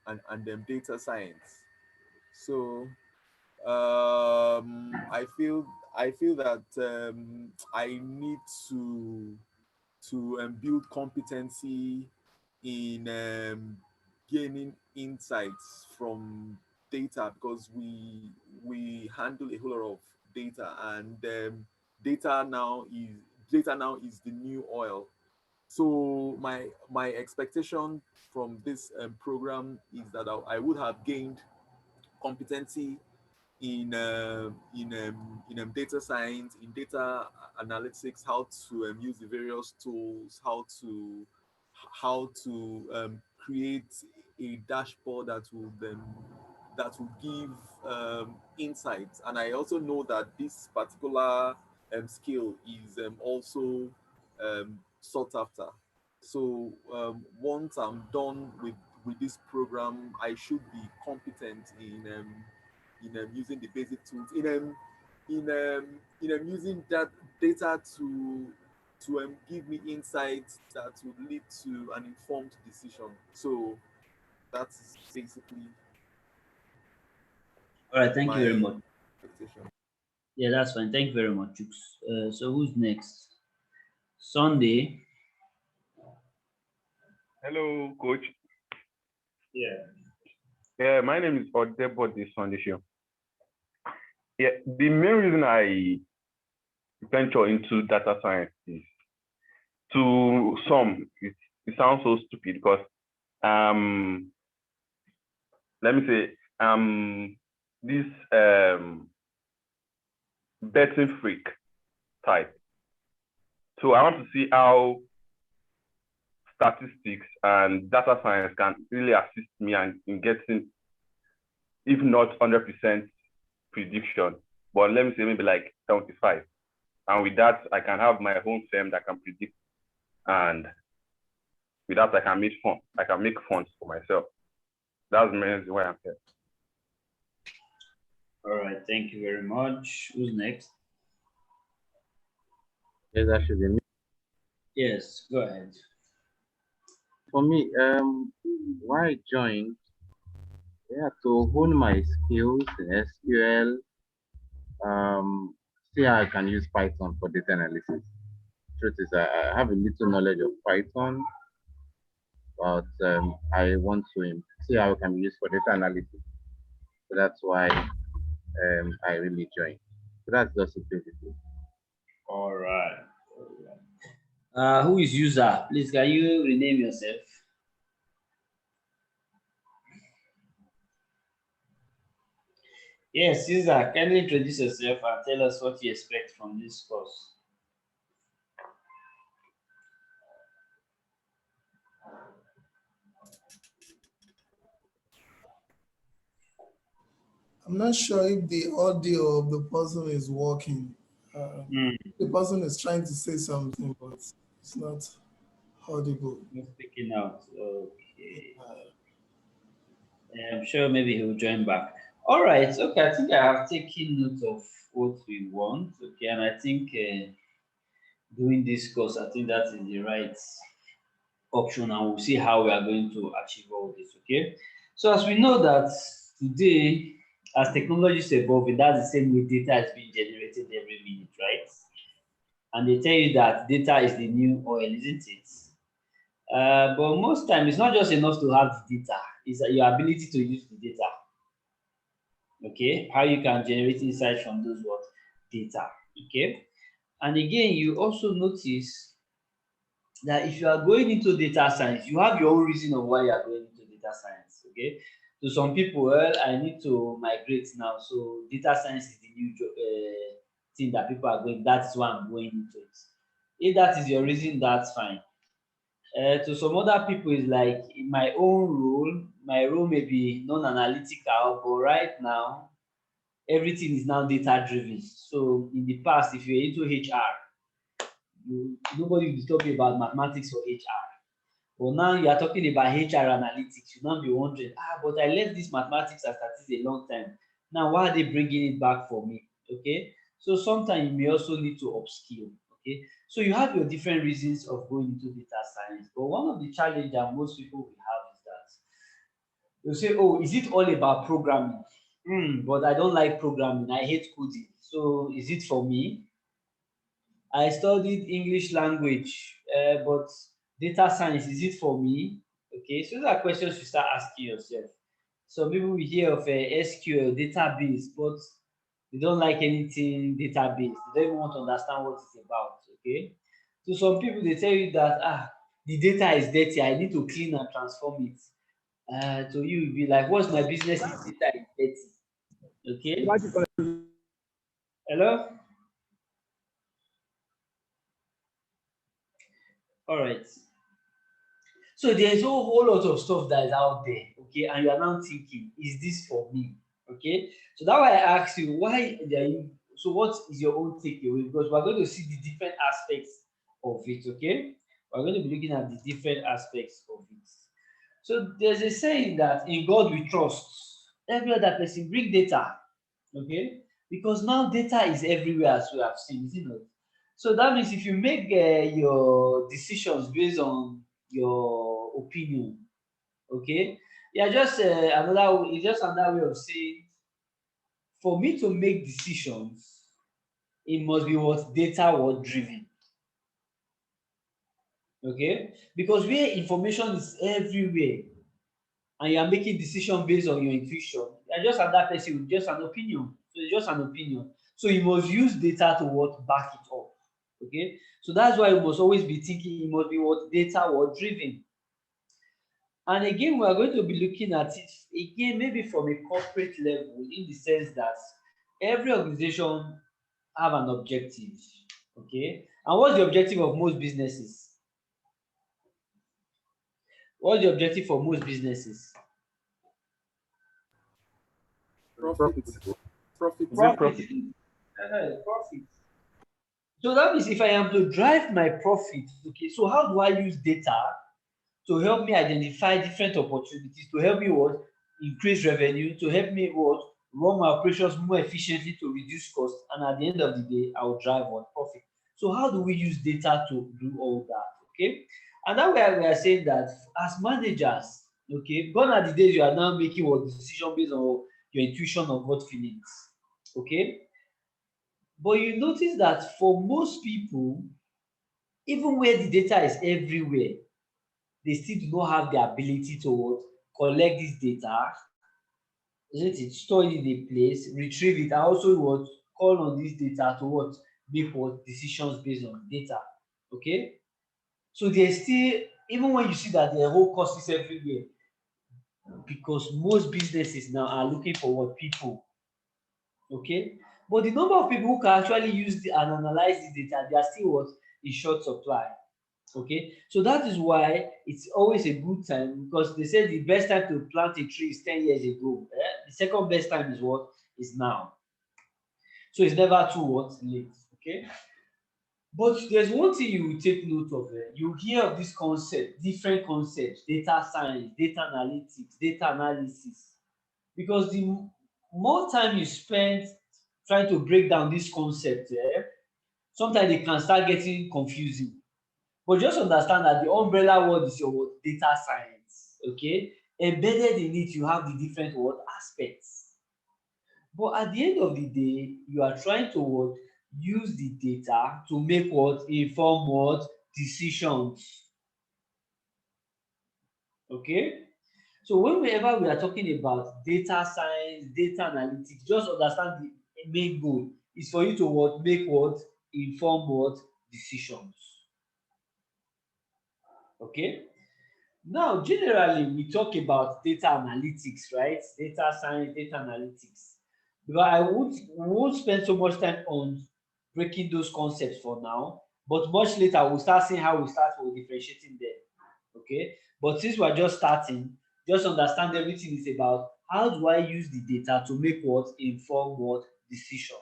and data science. So I feel that I need to build competency in gaining insights from data, because we handle a whole lot of data, and data now is data now is the new oil. So my expectation from this program is that I would have gained competency in data science, in data analytics, how to use the various tools, how to create a dashboard that will give insights. And I also know that this particular skill is also sought after. So once I'm done with this program, I should be competent in using the basic tools, using that data to give me insights that would lead to an informed decision. So that's basically All right, thank you very my much. expectation. Yeah, that's fine. Thank you very much, Chooks. So who's next? Sunday. Hello, coach. Yeah. Yeah, my name is Odebode Sondisho. Yeah, the main reason I venture into data science is, to some, it sounds so stupid because um let me say this betting freak type. So I want to see how statistics and data science can really assist me in getting, if not 100% prediction, but let me say maybe like 75. And with that, I can have my own firm that can predict, and with that, I can make fun. I can make funds for myself. That's the main reason why I'm here. All right, thank you very much. Who's next? Yes, actually, Yes, go ahead. for me, why I joined, yeah, to hone my skills in SQL, see how I can use Python for data analysis. Truth is, I have a little knowledge of Python, but I want to see how it can be used for data analysis. So that's why I really joined. So that's just it basically. All right. All right. Who is user? Please, can you rename yourself? Yes, user. Can you introduce yourself and tell us what you expect from this course? I'm not sure if the audio of the person is working. Hmm. The person is trying to say something, but it's not audible. Not speaking out. Okay. I'm sure maybe he'll join back. All right. Okay. I think I have taken note of what we want. Okay. And I think doing this course, I think that is the right option, and we'll see how we are going to achieve all this. Okay. So as we know that today, as technology is evolving, that's the same way data is being generated every minute, right? And they tell you that data is the new oil, isn't it? But most time, it's not just enough to have the data; it's your ability to use the data. Okay, how you can generate insights from those what data. Okay, and again, you also notice that if you are going into data science, you have your own reason of why you are going into data science. Okay, to some people, well, I need to migrate now, so data science is the new thing that people are going. That's why I'm going into it. If that is your reason, that's fine. To some other people, it's like in my role may be non-analytical, but right now everything is now data driven. So in the past, if you're into HR, nobody will be talking about mathematics or HR. But now you are talking about HR analytics, you now be wondering, but I left this mathematics and statistics a long time. Now, why are they bringing it back for me? Okay. So sometimes you may also need to upskill. Okay. So you have your different reasons of going into data science. But one of the challenges that most people will have is that They'll say, oh, is it all about programming? But I don't like programming. I hate coding. So is it for me? I studied English language, but data science, is it for me? Okay, so those are questions you start asking yourself. Some people will hear of SQL database, but they don't like anything database. They don't even want to understand what it's about. Okay, so some people they tell you that the data is dirty. I need to clean and transform it. So you will be like, what's my business if data is dirty? Okay. Hello. All right. So there's a whole lot of stuff that is out there, okay, and you are now thinking, is this for me? Okay, so that's why I asked you, why are you? So what is your own takeaway? Because we're going to see the different aspects of it. Okay, we're going to be looking at the different aspects of it. So there's a saying that in God we trust. Every other person bring data, okay, because now data is everywhere as we have seen, isn't it? So that means if you make your decisions based on your opinion, okay, yeah, just it's just another way of saying, for me to make decisions, it must be what data what driven, okay, because where information is everywhere and you are making decision based on your intuition, you're just another person with just an opinion. So it's just an opinion. So you must use data to what back it up. Okay. So that's why you must always be thinking it must be what data what driven. And again, we are going to be looking at it again, maybe from a corporate level, in the sense that every organization have an objective. Okay. And what's the objective of most businesses? What's the objective for most businesses? Profit. Profit. Is it Profit. profit? Profit. So that means if I am to drive my profit, okay, so how do I use data to help me identify different opportunities, to help me what increase revenue, to help me what run my operations more efficiently to reduce costs, and at the end of the day, I will drive what profit. So how do we use data to do all that? Okay, and that way we are saying that as managers, okay, gone are the days you are now making what decision based on your intuition or gut feelings. Okay, but you notice that for most people, even where the data is everywhere, they still do not have the ability to what? Collect this data, isn't it? Store it in a place, retrieve it, and also what? Call on this data to what? Make what? Decisions based on data. Okay? So there's still, even when you see that the whole cost is everywhere, because most businesses now are looking for what? People. Okay, but the number of people who can actually use and analyze the data, they are still what? In short supply. Okay, so that is why it's always a good time, because they say the best time to plant a tree is 10 years ago. The second best time is what? Is now. So it's never too what? Late. Okay, but there's one thing you will take note of. You hear of this concept, different concepts: data science, data analytics, data analysis, because the more time you spend trying to break down this concept, sometimes they can start getting confusing. But just understand that the umbrella word is your word, data science. Okay, embedded in it, you have the different word aspects. But at the end of the day, you are trying to what? Use the data to make what? Inform what? Decisions. Okay. So whenever we are talking about data science, data analytics, just understand the main goal is for you to what? Make what? Inform what? Decisions. Okay. Now, generally, we talk about data analytics, right? Data science, data analytics. But we won't spend so much time on breaking those concepts for now. But much later, we'll start seeing how we start for differentiating them. Okay. But since we're just starting, just understand everything is about how do I use the data to make what? Inform what? Decisions.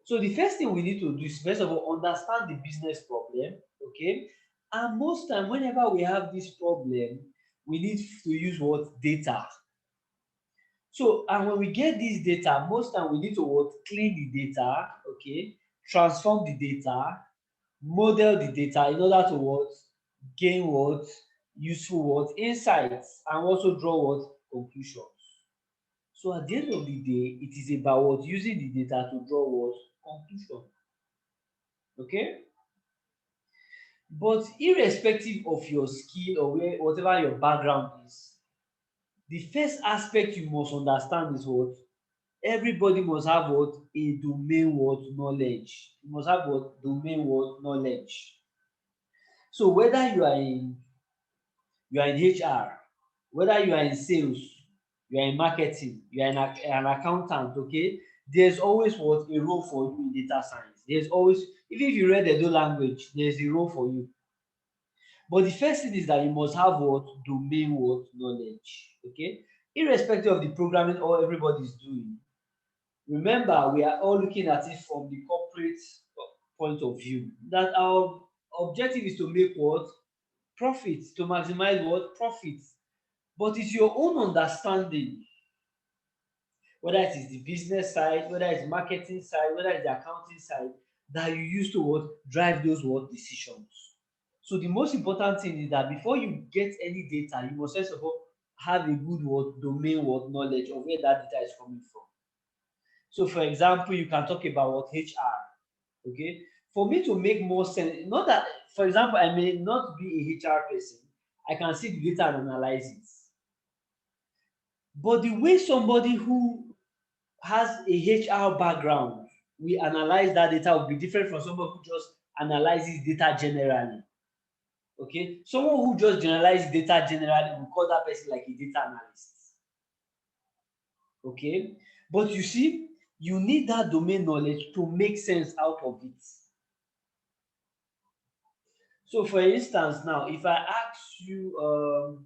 So the first thing we need to do is first of all understand the business problem, okay? And most time, whenever we have this problem, we need to use what? Data. So, and when we get this data, most time we need to what? Clean the data, okay? Transform the data, model the data in order to what? Gain what? Useful what? Insights, and also draw what? conclusions. So at the end of the day, it is about what using the data to draw what conclusion. Okay. But irrespective of your skill or whatever your background is, the first aspect you must understand is what everybody must have what a domain what knowledge. You must have what domain what knowledge. So whether you are in HR, whether you are in sales, you are in marketing, you are an accountant, okay, there's always what a role for you in data science. There's always, even if you read the language, there's a role for you. But the first thing is that you must have what domain what knowledge, okay, irrespective of the programming all everybody is doing. Remember, we are all looking at it from the corporate point of view. That our objective is to make what profit, to maximize what profit. But it's your own understanding, whether it is the business side, whether it's marketing side, whether it's the accounting side, that you use to what drive those what decisions. So the most important thing is that before you get any data, you must first of all have a good what domain what knowledge of where that data is coming from. So for example, you can talk about what HR. Okay. For me to make more sense, not that, for example, I may not be a HR person, I can see the data and analyze it. But the way somebody who has a HR background will analyze that data will be different from someone who just analyzes data generally. Okay, someone who just generalizes data generally, will call that person like a data analyst. Okay, but you see, you need that domain knowledge to make sense out of it. So for instance, now if I ask you,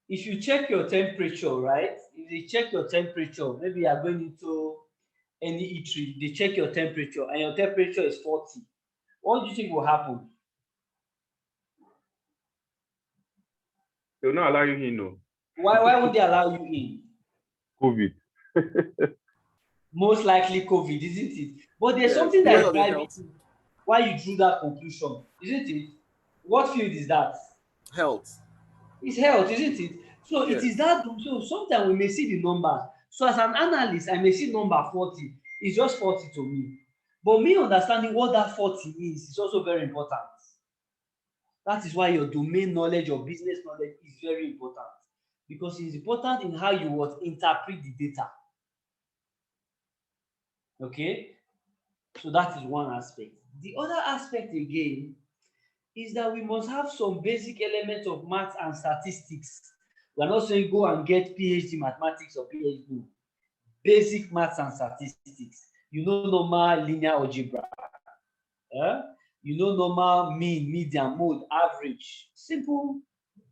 if you check your temperature, right? If they check your temperature, maybe you are going into any eatery, they check your temperature and your temperature is 40. What do you think will happen? They will not allow you in, no. Why would they allow you in? COVID. Most likely COVID, isn't it? But there's Yes, something because that is of the driving health. why you drew that conclusion, isn't it? What field is that? Health. It's health, isn't it? So it Yes. is that. So sometimes we may see the numbers. So as an analyst, I may see number 40. It's just 40 to me. But me understanding what that 40 means is also very important. That is why your domain knowledge or business knowledge is very important. Because it's important in how you would interpret the data. Okay? So that is one aspect. The other aspect again is that we must have some basic elements of maths and statistics. We are not saying go and get PhD mathematics or PhD. Basic maths and statistics. You know normal linear algebra. You know normal mean, median, mode, average. Simple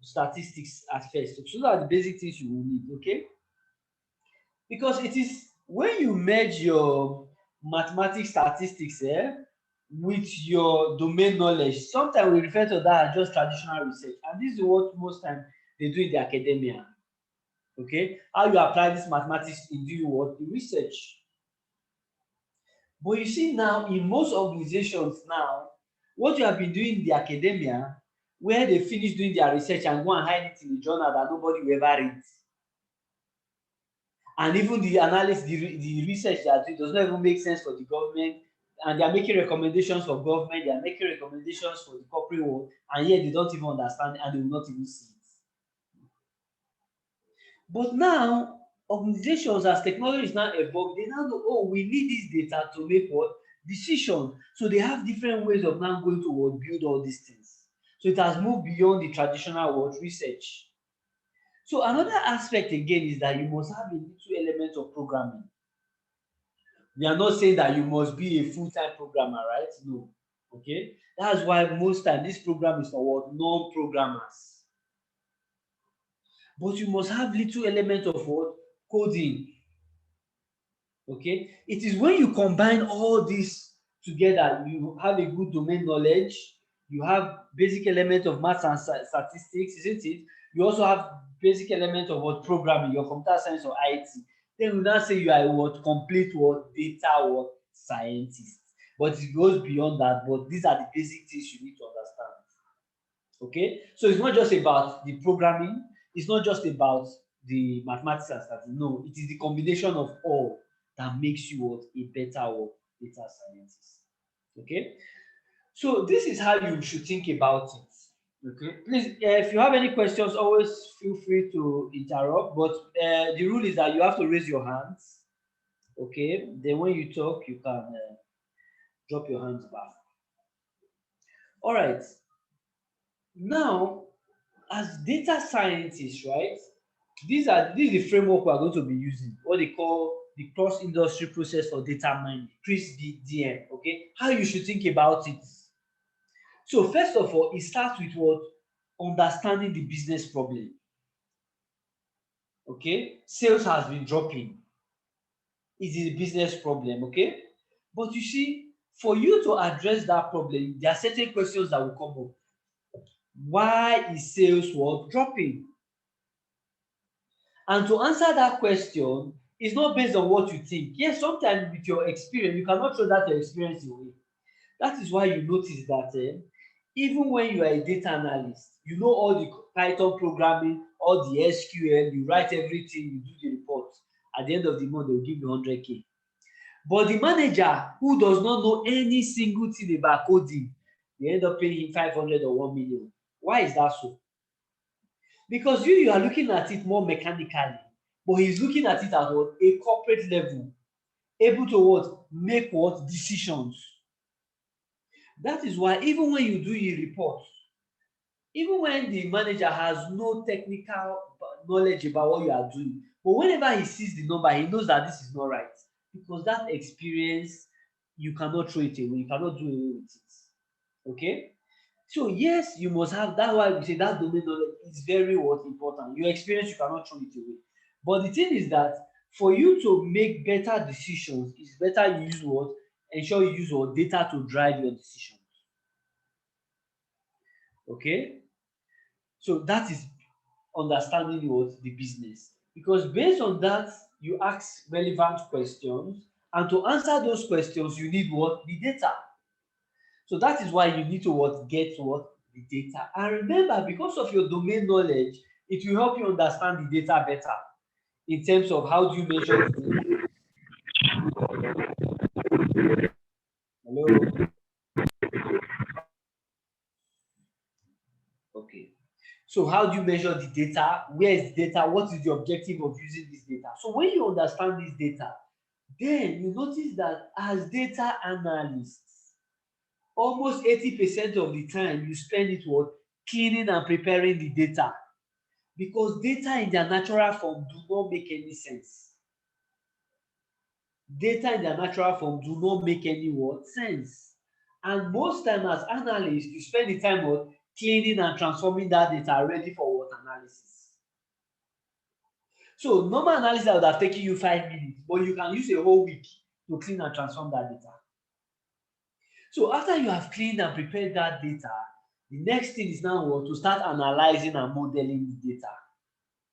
statistics at first. So those are the basic things you will need, okay? Because it is when you merge your mathematics statistics with your domain knowledge, sometimes we refer to that as just traditional research. And this is what most times they do in the academia. Okay? How you apply this mathematics in doing what? The research. But you see now, in most organizations now, what you have been doing in the academia, where they finish doing their research and go and hide it in a journal that nobody will ever read. And even the analysis, the research they are doing does not even make sense for the government, and they are making recommendations for government, they are making recommendations for the corporate world, and yet they don't even understand it and they will not even see it. But now, organizations, as technology is now evolved, they now know, oh, we need this data to make what? Decision. So they have different ways of now going to what? Build all these things. So it has moved beyond the traditional what? Research. So another aspect again is that you must have a little element of programming. We are not saying that you must be a full-time programmer, right? No. Okay. That's why most time this program is for what? Non-programmers. But you must have little element of what? Coding. Okay. It is when you combine all this together, you have a good domain knowledge, you have basic element of maths and statistics, isn't it? You also have basic element of what? Programming, your computer science or IT. Then we now say you are what? Complete what? Data what? Scientist. But it goes beyond that, but these are the basic things you need to understand. Okay, so it's not just about the programming, it's not just about the mathematics and statistics. No, it is the combination of all that makes you what a better data scientist. Okay, so this is how you should think about it. Okay, please, if you have any questions, always feel free to interrupt. But the rule is that you have to raise your hands. Okay, then when you talk, you can drop your hands back. All right. Now, as data scientists, right? This is the framework we are going to be using. What they call the cross-industry process for data mining, CRISP-DM. Okay, how you should think about it. So first of all, it starts with what? Understanding the business problem. Okay, sales has been dropping. It is a business problem. Okay, but you see, for you to address that problem, there are certain questions that will come up. Why is sales what dropping? And to answer that question, it's not based on what you think. Yes, sometimes with your experience, you cannot throw that your experience away. That is why you notice that even when you are a data analyst, you know all the Python programming, all the SQL, you write everything, you do the report. At the end of the month, they'll give you 100K. But the manager who does not know any single thing about coding, they end up paying him 500 or 1 million. Why is that so? Because you are looking at it more mechanically, but he's looking at it at what? A corporate level, able to what? Make what? Decisions. That is why even when you do a report, even when the manager has no technical knowledge about what you are doing, but whenever he sees the number, he knows that this is not right. Because that experience, you cannot throw it away, you cannot do away with it. Okay? So yes, you must have, that's why we say that domain knowledge is very important. Your experience, you cannot throw it away. But the thing is that for you to make better decisions, it's better you use what? Ensure you use what? Data to drive your decisions. Okay? So that is understanding what? The business. Because based on that, you ask relevant questions, and to answer those questions, you need what? The data. So that is why you need to what? Get what? The data. And remember, because of your domain knowledge, it will help you understand the data better in terms of how do you measure the hello. Okay. So how do you measure the data? Where is the data? What is the objective of using this data? So when you understand this data, then you notice that as data analysts, almost 80% of the time you spend it what? Cleaning and preparing the data. Because data in their natural form do not make any sense. Data in their natural form do not make any what? Sense. And most time as analysts, you spend the time what? Cleaning and transforming that data ready for what? Analysis. So normal analysis would have taken you 5 minutes, but you can use a whole week to clean and transform that data. So after you have cleaned and prepared that data, the next thing is now what? To start analyzing and modeling the data.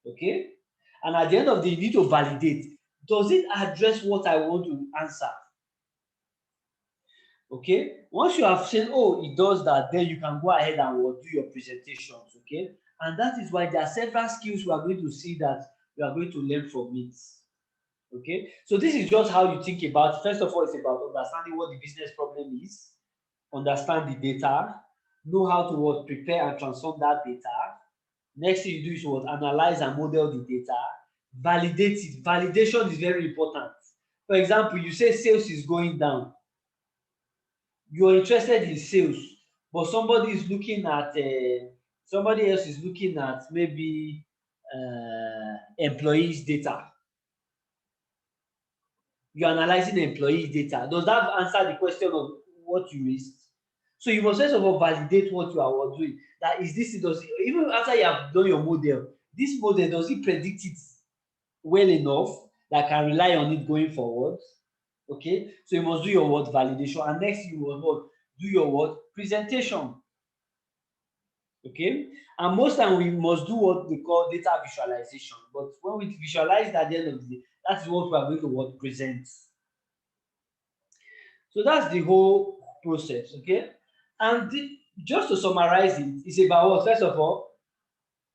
Okay? And at the end of the day, you need to validate. Does it address what I want to answer? Okay? Once you have said, oh, it does that, then you can go ahead and do your presentations. Okay? And that is why there are several skills we are going to see that we are going to learn from it. Okay? So this is just how you think about, first of all, it's about understanding what the business problem is, understand the data, know how to what? Prepare and transform that data. Next thing you do is what? Analyze and model the data, validate it. Validation is very important. For example, you say sales is going down. You are interested in sales, but somebody is looking at somebody else is looking at maybe employees' data. You're analyzing employees' data. Does that answer the question of what you raised? So you must first of all validate what you are doing. That is this, does it, even after you have done your model, this model, does it predict it well enough that I can rely on it going forward? Okay, so you must do your what? Validation. And next you must what? Do your what? Presentation. Okay, and most time we must do what we call data visualization. But when we visualize that at the end of the day, that's what we are going to what? Present. So that's the whole process. Okay, and just to summarize it, it's about what? First of all,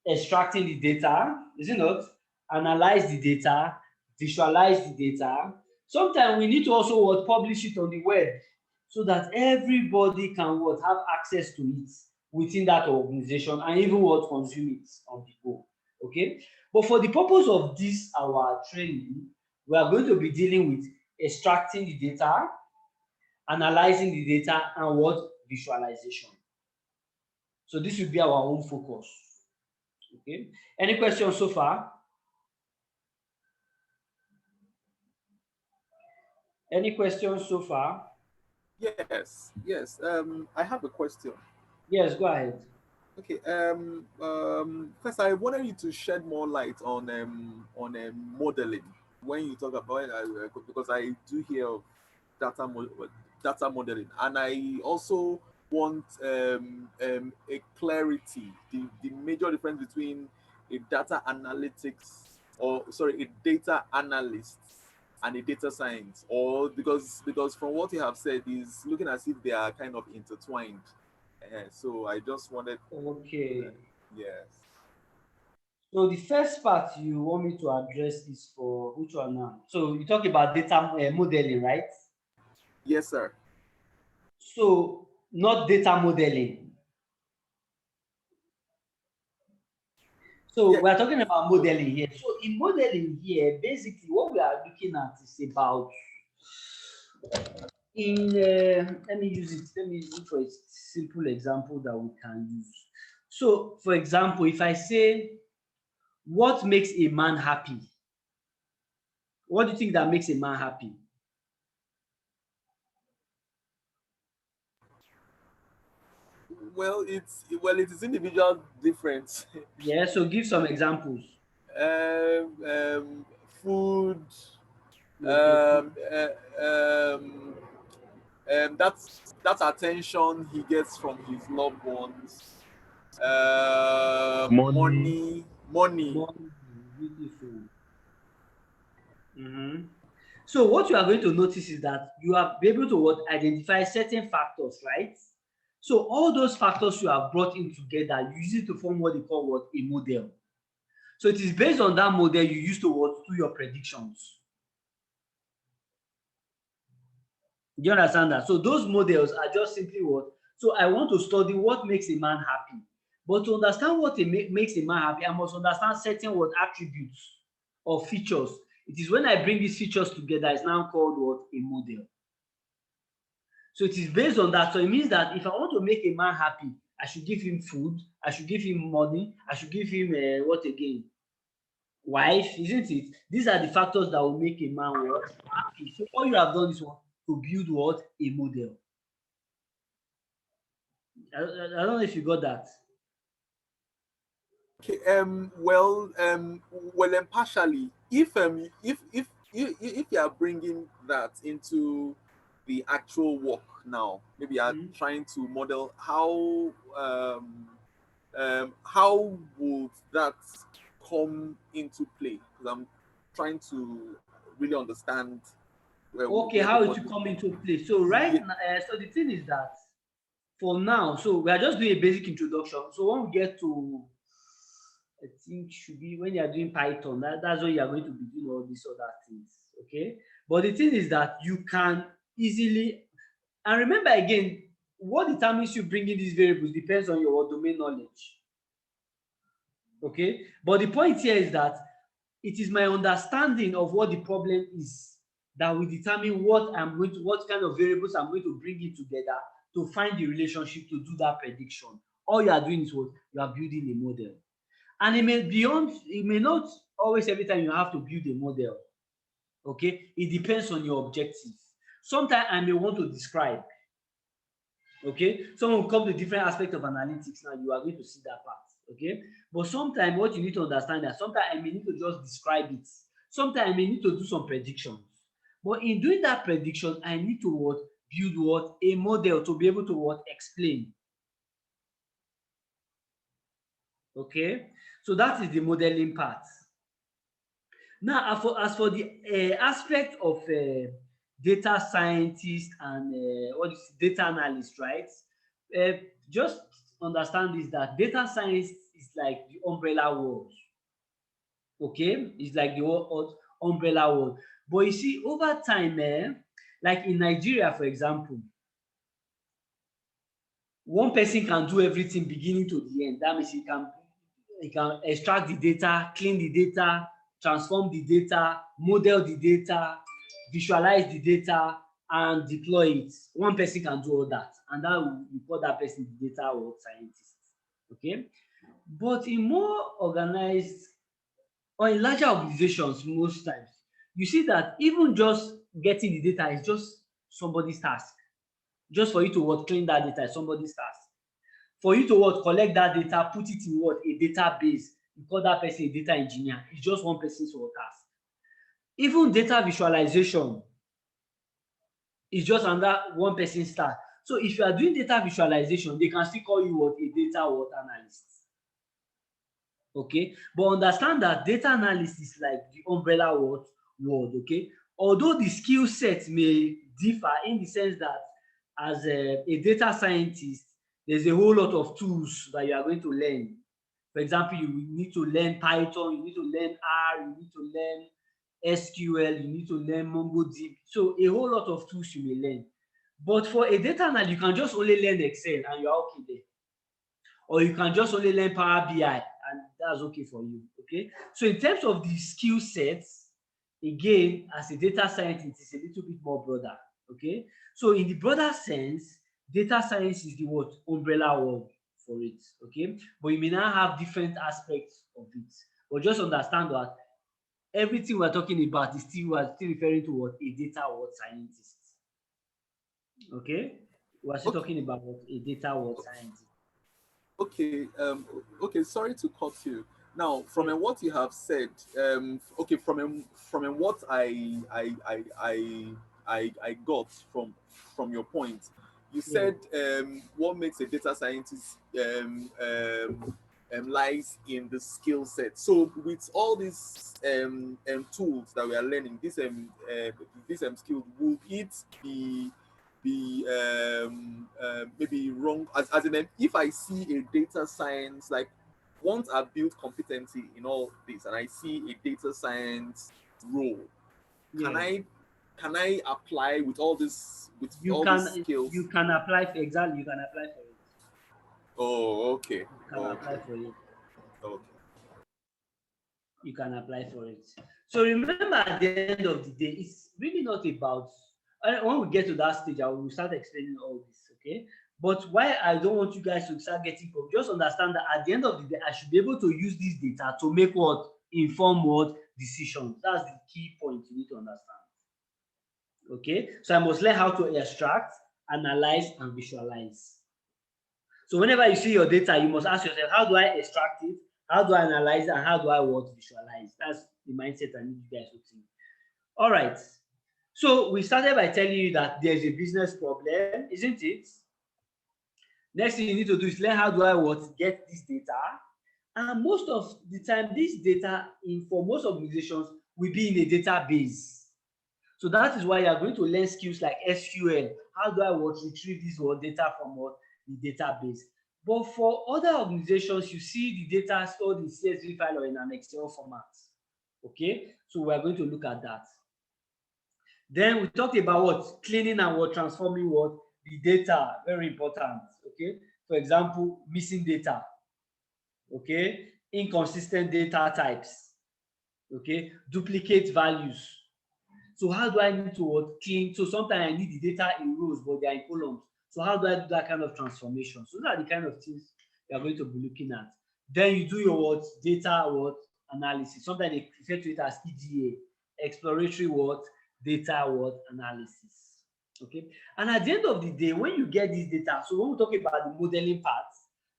extracting the data, is it not? Analyze the data, visualize the data. Sometimes we need to also what, publish it on the web so that everybody can what, have access to it within that organization and even what, consume it on the go. Okay, but for the purpose of this our training, we are going to be dealing with extracting the data, analyzing the data, and what, visualization. So this will be our own focus. Okay, any questions so far? Any questions so far? Yes, yes. I have a question. Yes, go ahead. Okay. First, I wanted you to shed more light on modeling when you talk about because I do hear of data modeling, and I also want a clarity, the major difference between a data analytics, or sorry, a data analyst and a data science, or because from what you have said is looking as if they are kind of intertwined. So I just wanted, Okay. yes, So the first part you want me to address is for which one now? So you talk about data modeling, right? yes, sir. So not data modeling. So Yeah, we are talking about modeling here. So in modeling here, basically what we are looking at is about let me use it. Let me look for a simple example that we can use. So, for example, if I say, what makes a man happy? What do you think that makes a man happy? it is individual difference. Yeah, so give some examples. Food, Okay, um, uh, um, that's attention he gets from his loved ones. Money. Money. more beautiful. So what you are going to notice is that you have be able to what, identify certain factors, right? So all those factors you have brought in together, you use it to form what they call what, a model. So it is based on that model you use to what, do your predictions. Do you understand that? So those models are just simply what? So I want to study what makes a man happy. But to understand what makes a man happy, I must understand certain what, attributes or features. It is when I bring these features together, it's now called what, a model. So it is based on that. So it means that if I want to make a man happy, I should give him food, I should give him money, I should give him what again? Wife, isn't it? These are the factors that will make a man what, happy. So all you have done is what, to build what, a model. I don't know if you got that. Okay. Partially, if you are bringing that into the actual work now, maybe you are Mhm. trying to model how would that come into play? Because I'm trying to really understand Okay, where the how it will model. come into play. So right Yeah, now, so the thing is that for now, so we are just doing a basic introduction. So when we get to, I think should be when you are doing Python, that's when you are going to be doing all these other things. Okay. But the thing is that you can easily, and remember again, what determines you bringing these variables depends on your domain knowledge. Okay. But the point here is that it is my understanding of what the problem is that will determine what kind of variables I'm going to bring it together to find the relationship to do that prediction. All you are doing is what, you are building a model. And it may not always every time you have to build a model. Okay, it depends on your objective. Sometimes I may want to describe. Okay, someone will come to different aspects of analytics. Now you are going to see that part. Okay, but sometimes what you need to understand that sometimes I may need to just describe it. Sometimes I may need to do some predictions. But in doing that prediction, I need to what, build what, a model to be able to what, explain. Okay, so that is the modeling part. Now, as for the aspect of data scientist and what is data analyst, right? Uh, just understand this, that data science is like the umbrella word. Okay, it's like the umbrella word. But you see, over time, like in Nigeria, for example, one person can do everything beginning to the end. That means he can extract the data, clean the data, transform the data, model the data, visualize the data, and deploy it. One person can do all that, and that we call that person the data or scientist. Okay, but in more organized or in larger organizations, most times you see that even just getting the data is just somebody's task. Just for you to what, clean that data is somebody's task. For you to what, collect that data, put it in what, a database, you call that person a data engineer. It's just one person's task. Even data visualization is just under one person's task. So if you are doing data visualization, they can still call you what, a data analyst. Okay, but understand that data analyst is like the umbrella word. Okay, although the skill set may differ in the sense that as a data scientist, there's a whole lot of tools that you are going to learn. For example, you need to learn Python, you need to learn R, you need to learn SQL, you need to learn MongoDB. So a whole lot of tools you may learn. But for a data analyst, you can just only learn Excel and you're okay there. Or you can just only learn Power BI and that's okay for you. Okay. So in terms of the skill sets, again, as a data scientist, it's a little bit more broader. Okay. So in the broader sense, data science is the word umbrella word for it. Okay. But you may not have different aspects of it. But just understand that everything we're talking about is we're still referring to what a data word scientist. Okay. We're still talking about what a data word scientist. Okay, okay, sorry to cut you. Now, from what you have said, okay, from what I got from your point, you said what makes a data scientist lies in the skill set. So with all these tools that we are learning, this skills, will it be maybe wrong as in if I see a data science, like once I build competency in all this and I see a data science role, can I apply with all this these skills? You can apply for you can apply for it. Oh, okay. You can apply for it. Okay. You can apply for it. So remember, at the end of the day, it's really not about. When we get to that stage, I will start explaining all this, okay? But why I don't want you guys to start getting confused, just understand that at the end of the day, I should be able to use this data to make what? Inform what? Decisions. That's the key point you need to understand. Okay? So I must learn how to extract, analyze, and visualize. So whenever you see your data, you must ask yourself, how do I extract it? How do I analyze it? And how do I visualize? That's the mindset I need you guys to think. All right. So we started by telling you that there's a business problem, isn't it? Next thing you need to do is learn how do I get this data. And most of the time, this data for most organizations will be in a database. So that is why you are going to learn skills like SQL. How do I retrieve this data from the database? But for other organizations, you see the data stored in CSV file or in an Excel format. Okay, so we are going to look at that. Then we talked about cleaning and transforming the data. Very important. Okay, for example, missing data. Okay, inconsistent data types. Okay, duplicate values. So how do I need to clean? So sometimes I need the data in rows, but they are in columns. So how do I do that kind of transformation? So those are the kind of things you are going to be looking at. Then you do your data analysis. Sometimes they refer to it as EDA, exploratory data analysis. Okay. And at the end of the day, when you get this data, so when we talk about the modeling part,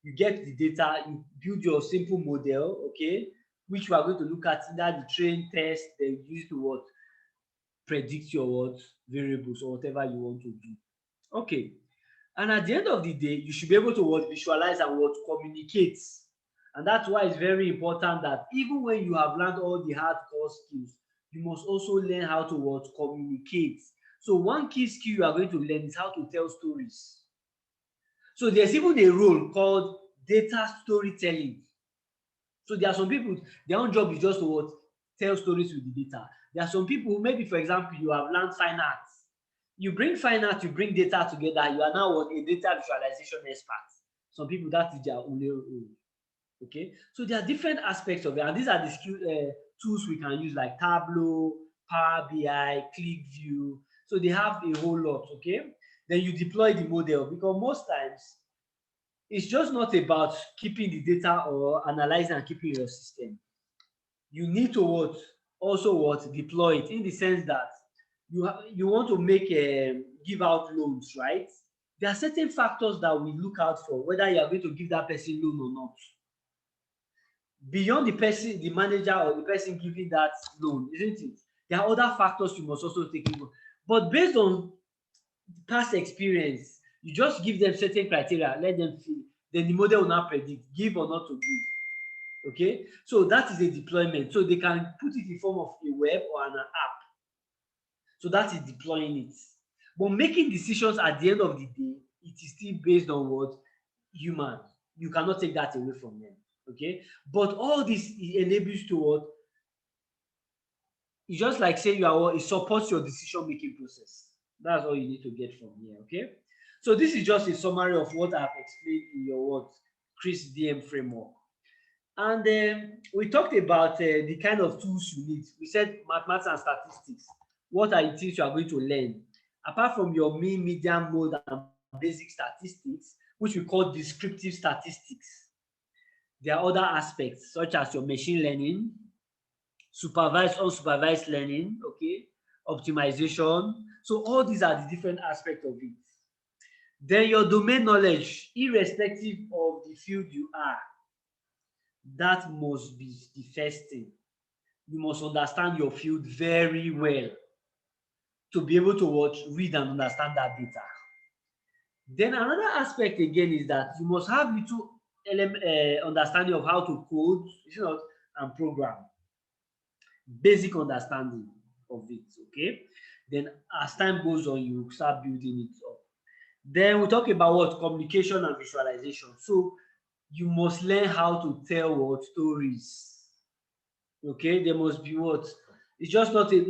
you get the data, you build your simple model, okay, which we are going to look at either the train test, they use to predict your variables or whatever you want to do. Okay. And at the end of the day, you should be able to visualize and communicate. And that's why it's very important that even when you have learned all the hardcore skills, you must also learn how to communicate. So one key skill you are going to learn is how to tell stories. So there's even a role called data storytelling. So there are some people, their own job is just to what? Tell stories with the data. There are some people, maybe for example, you have learned fine arts. You bring fine art, you bring data together, you are now what? A data visualization expert. Some people, that is their only role. Okay, so there are different aspects of it, and these are the tools we can use, like Tableau, Power BI, ClickView. So they have a whole lot. Okay, then you deploy the model, because most times it's just not about keeping the data or analyzing and keeping your system. You need to what? Also what? Deploy it, in the sense that you want to make give out loans, right? There are certain factors that we look out for, whether you are going to give that person loan or not. Beyond the person, the manager or the person giving that loan, isn't it? There are other factors you must also take into. But based on past experience, you just give them certain criteria, let them fill. Then the model will not predict give or not to give. Okay, so that is a deployment. So they can put it in form of a web or an app. So that is deploying it. But making decisions at the end of the day, it is still based on what? Human. You cannot take that away from them. Okay, but all this enables to what? It's just like saying it supports your decision making process. That's all you need to get from here. Okay, so this is just a summary of what I've explained in your what Chris DM framework. And then we talked about the kind of tools you need. We said mathematics and statistics. What are the things you are going to learn? Apart from your mean, median, mode, and basic statistics, which we call descriptive statistics, there are other aspects such as your machine learning, supervised, unsupervised learning, okay, optimization. So all these are the different aspects of it. Then your domain knowledge, irrespective of the field you are, that must be the first thing. You must understand your field very well to be able to read and understand that data. Then another aspect again is that you must have little understanding of how to code, and program. Basic understanding of it. Okay. Then as time goes on, you start building it up. Then we talk about what? Communication and visualization. So you must learn how to tell what? Stories. Okay, there must be what? It's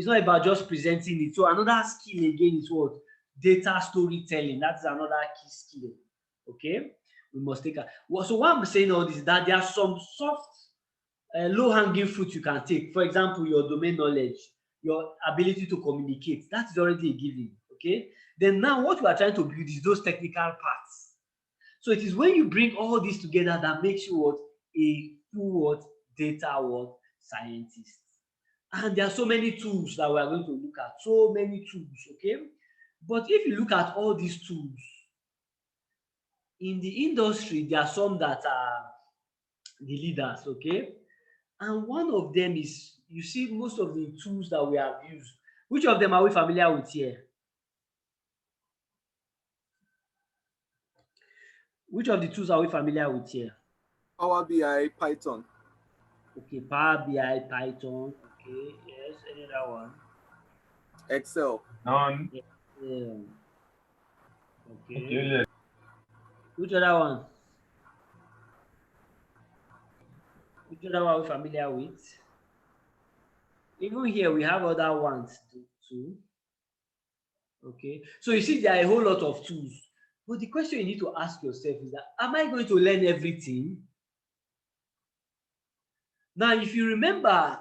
not about just presenting it. So another skill again is what? Data storytelling. That's another key skill. Okay, we must take so why I'm saying all this is that there are some soft low-hanging fruit you can take. For example, your domain knowledge, your ability to communicate. That is already a given. Okay, then now what we are trying to build is those technical parts. So it is when you bring all this together that makes you what? A full data scientist. And there are so many tools that we are going to look at. So many tools, okay? But if you look at all these tools, in the industry, there are some that are the leaders, okay? And one of them is, you see, most of the tools that we have used. Which of them are we familiar with here? Which of the tools are we familiar with here? Power BI, Python. Okay, Power BI, Python. Okay, yes. Any other one? Excel. None. Yeah. Okay. Okay. Which other one? Which other one are we familiar with? Even here, we have other ones too. Okay. So you see, there are a whole lot of tools. But the question you need to ask yourself is that, am I going to learn everything? Now, if you remember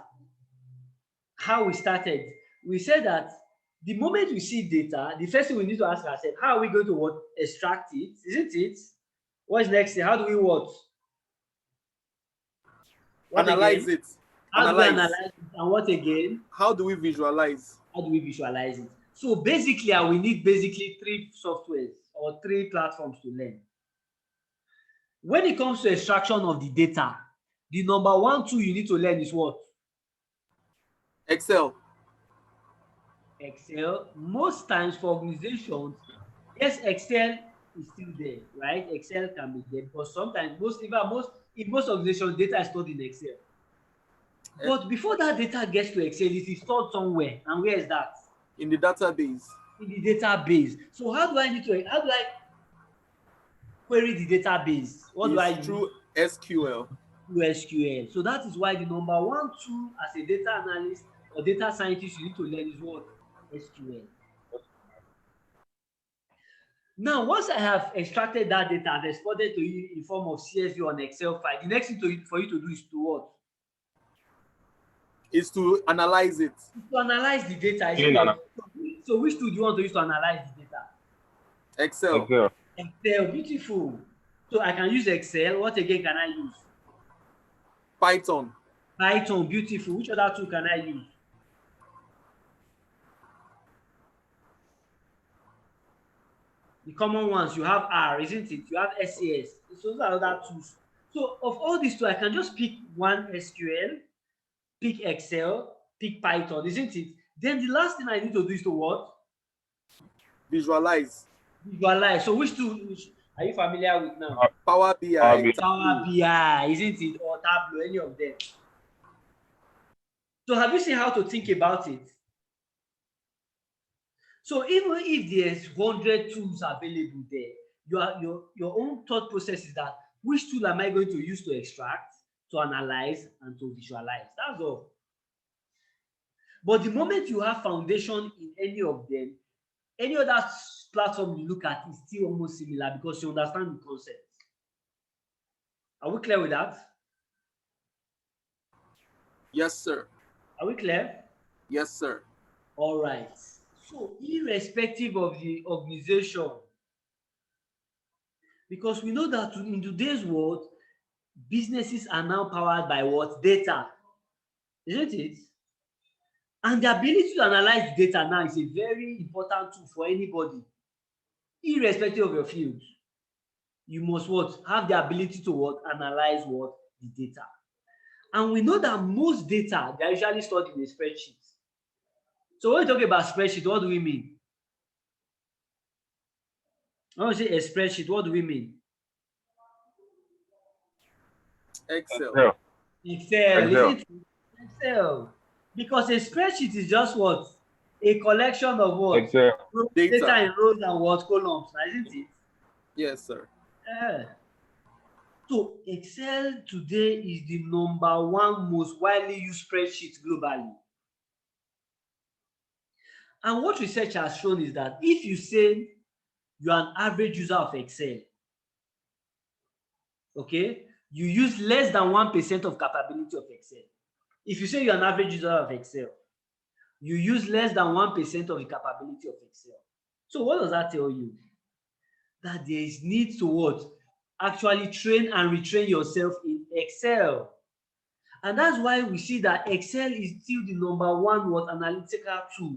how we started, we said that the moment we see data, the first thing we need to ask ourselves, how are we going to extract it? Isn't it? What's next? How do we what Analyze again? it. How do we analyze it? And what again? How do we visualize? How do we visualize it? So basically, we need three softwares or three platforms to learn. When it comes to extraction of the data, the number one tool you need to learn is what? Excel. Excel. Most times for organizations, yes, Excel is still there, right? Excel can be there, but sometimes in most organizations, data is stored in Excel. But before that data gets to Excel, it is stored somewhere. And where is that? In the database. In the database. So how do I query the database? What do I use? Through SQL. do SQL. So that is why the number one tool as a data analyst or data scientist you need to learn is what? SQL. Now, once I have extracted that data and exported to you in form of CSV or an Excel file, the next thing for you to do is to what? Is to analyze it. To analyze the data. So which tool do you want to use to analyze the data? Excel. Excel, beautiful. So I can use Excel. What again can I use? Python. Python, beautiful. Which other tool can I use? The common ones, you have R, isn't it? You have SAS. So those are other tools. So of all these two, I can just pick one SQL, pick Excel, pick Python, isn't it? Then the last thing I need to do is to what? Visualize. Visualize. So which tool are you familiar with now? Power BI. Power BI, isn't it? Or Tableau, any of them. So have you seen how to think about it? So even if there's 100 tools available there, your own thought process is that which tool am I going to use to extract, to analyze, and to visualize? That's all. But the moment you have foundation in any of them, any other platform you look at is still almost similar because you understand the concept. Are we clear with that? Yes, sir. Are we clear? Yes, sir. All right. So irrespective of the organization, because we know that in today's world, businesses are now powered by what? Data, isn't it? And the ability to analyze data now is a very important tool for anybody, irrespective of your field. You must what? Have the ability to what? Analyze what? The data. And we know that most data, they are usually stored in a spreadsheet. So when we talk about spreadsheet, what do we mean? When we say a spreadsheet, what do we mean? Excel. Excel, isn't it? Excel. Because a spreadsheet is just what? A collection of what? Excel. Data in rows and what? Columns, isn't it? Yes, sir. Yeah. So Excel today is the number one most widely used spreadsheet globally. And what research has shown is that if you say you're an average user of Excel, okay, you use less than 1% of capability of Excel. If you say you're an average user of Excel, you use less than 1% of the capability of Excel. So what does that tell you? That there is need to what? Actually train and retrain yourself in Excel. And that's why we see that Excel is still the number one what analytical tool.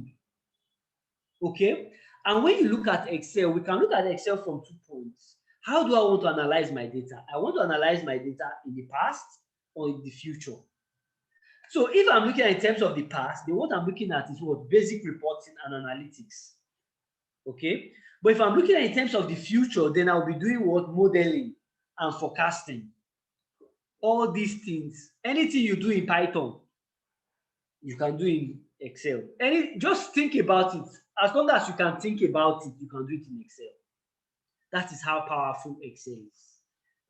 Okay? And when you look at Excel, we can look at Excel from 2 points. How do I want to analyze my data? I want to analyze my data in the past or in the future. So if I'm looking at in terms of the past, then what I'm looking at is what? Basic reporting and analytics. Okay? But if I'm looking at in terms of the future, then I'll be doing what? Modeling and forecasting. All these things. Anything you do in Python, you can do in Excel. Just think about it. As long as you can think about it, you can do it in Excel. That is how powerful Excel is.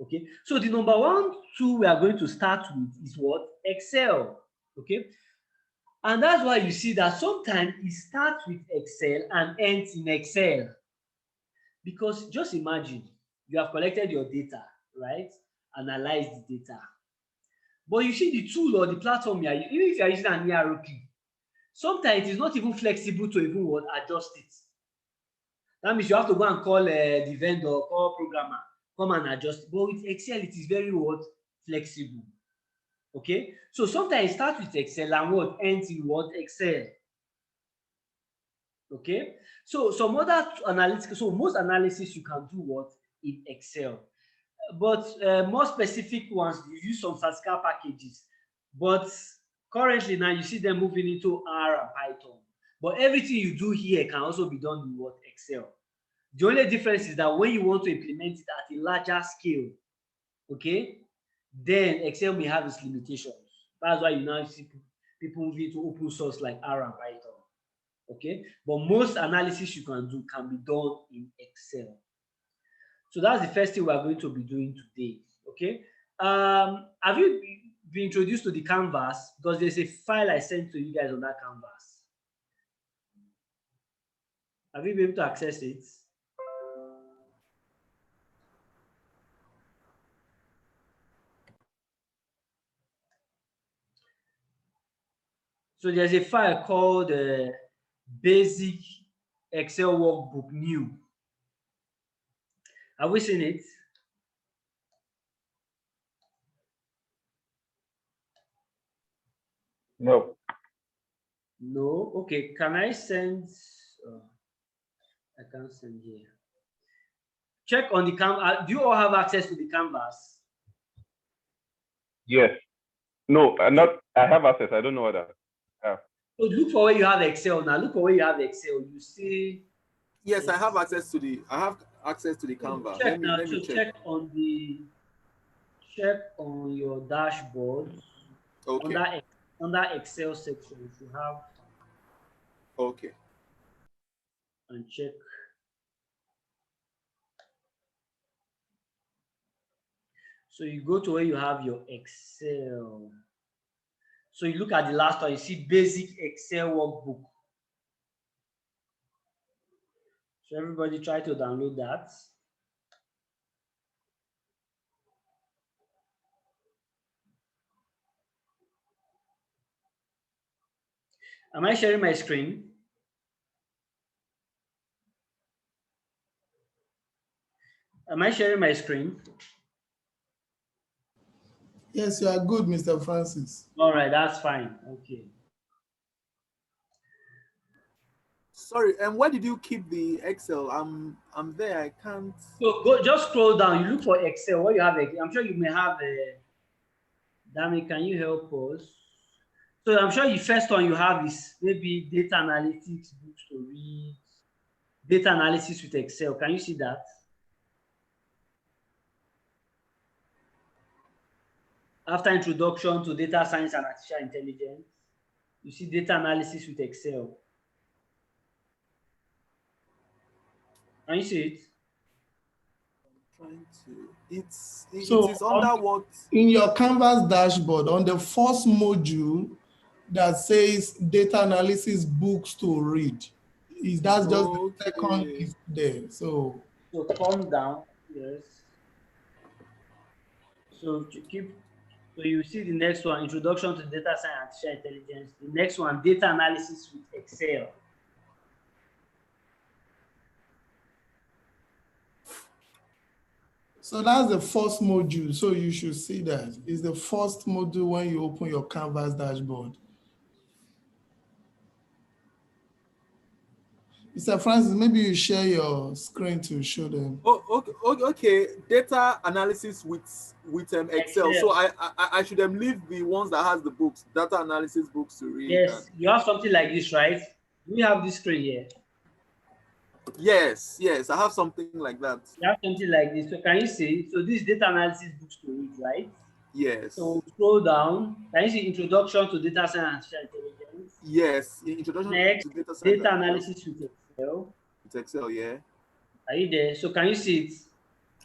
Okay? So the number one tool we are going to start with is what? Excel. Okay? And that's why you see that sometimes it starts with Excel and ends in Excel. Because just imagine, you have collected your data, right? Analyze the data. But you see the tool or the platform you are using, even if you are using an ERP, sometimes it is not even flexible to even what? Adjust it. That means you have to go and call the vendor, call programmer, come and adjust. But with Excel, it is very what? Flexible. Okay? So sometimes it starts with Excel and what? Ends in what? Excel. Okay? So some other analytics, so most analysis you can do what? In Excel. But more specific ones, you use some statistical packages. But currently now you see them moving into R and Python. But everything you do here can also be done in what? Excel. The only difference is that when you want to implement it at a larger scale, okay, then Excel may have its limitations. That's why you now see people moving to open source like R and Python. Okay, but most analysis you can do can be done in Excel. So that's the first thing we are going to be doing today. Okay, Have you been introduced to the canvas? Because there's a file I sent to you guys on that canvas. Have you been able to access it? So there's a file called Basic Excel Workbook New. Have we seen it? No. No. Okay. Can I send? I can't send here. Check on the canvas. Do you all have access to the canvas? Yes. No, not. I have access. I don't know what I have. So look for where you have Excel now. Look for where you have Excel. You see. Yes, I have access to the Canva. Check now. Let me So check on your dashboard. Okay. Under Excel section, you should have. Okay. And check. So you go to where you have your Excel. So you look at the last one, you see Basic Excel Workbook. So everybody try to download that. Am I sharing my screen? Am I sharing my screen? Yes, you are good, Mr. Francis. All right, that's fine. Okay. Sorry, and where did you keep the Excel? I'm there. I can't. So go just scroll down. You look for Excel. What you have? I'm sure you may have a. Dami, can you help us? So I'm sure the first one you have is maybe data analytics books to read, data analysis with Excel. Can you see that? After introduction to data science and artificial intelligence, you see data analysis with Excel. Can you see it? Trying to. It So is under what? in your Canvas dashboard, on the first module that says data analysis books to read, is that's just the second Okay. list there. So come down, yes. So you see the next one, introduction to data science and artificial intelligence. The next one, data analysis with Excel. So that's the first module. So you should see that. It's the first module when you open your Canvas dashboard. Mr. Francis, maybe you share your screen to show them. Oh, okay. Data analysis with Excel. So I should leave the ones that has the books, data analysis books to read. Yes, you have something like this, right? We have this screen here. Yes, I have something like that. You have something like this. So can you see? So this data analysis books to read, right? Yes. So scroll down. Can you see introduction to data science and artificial intelligence? Yes, introduction Next, to data science. Data analysis with Excel. It's Excel, yeah. Are you there? So can you see it?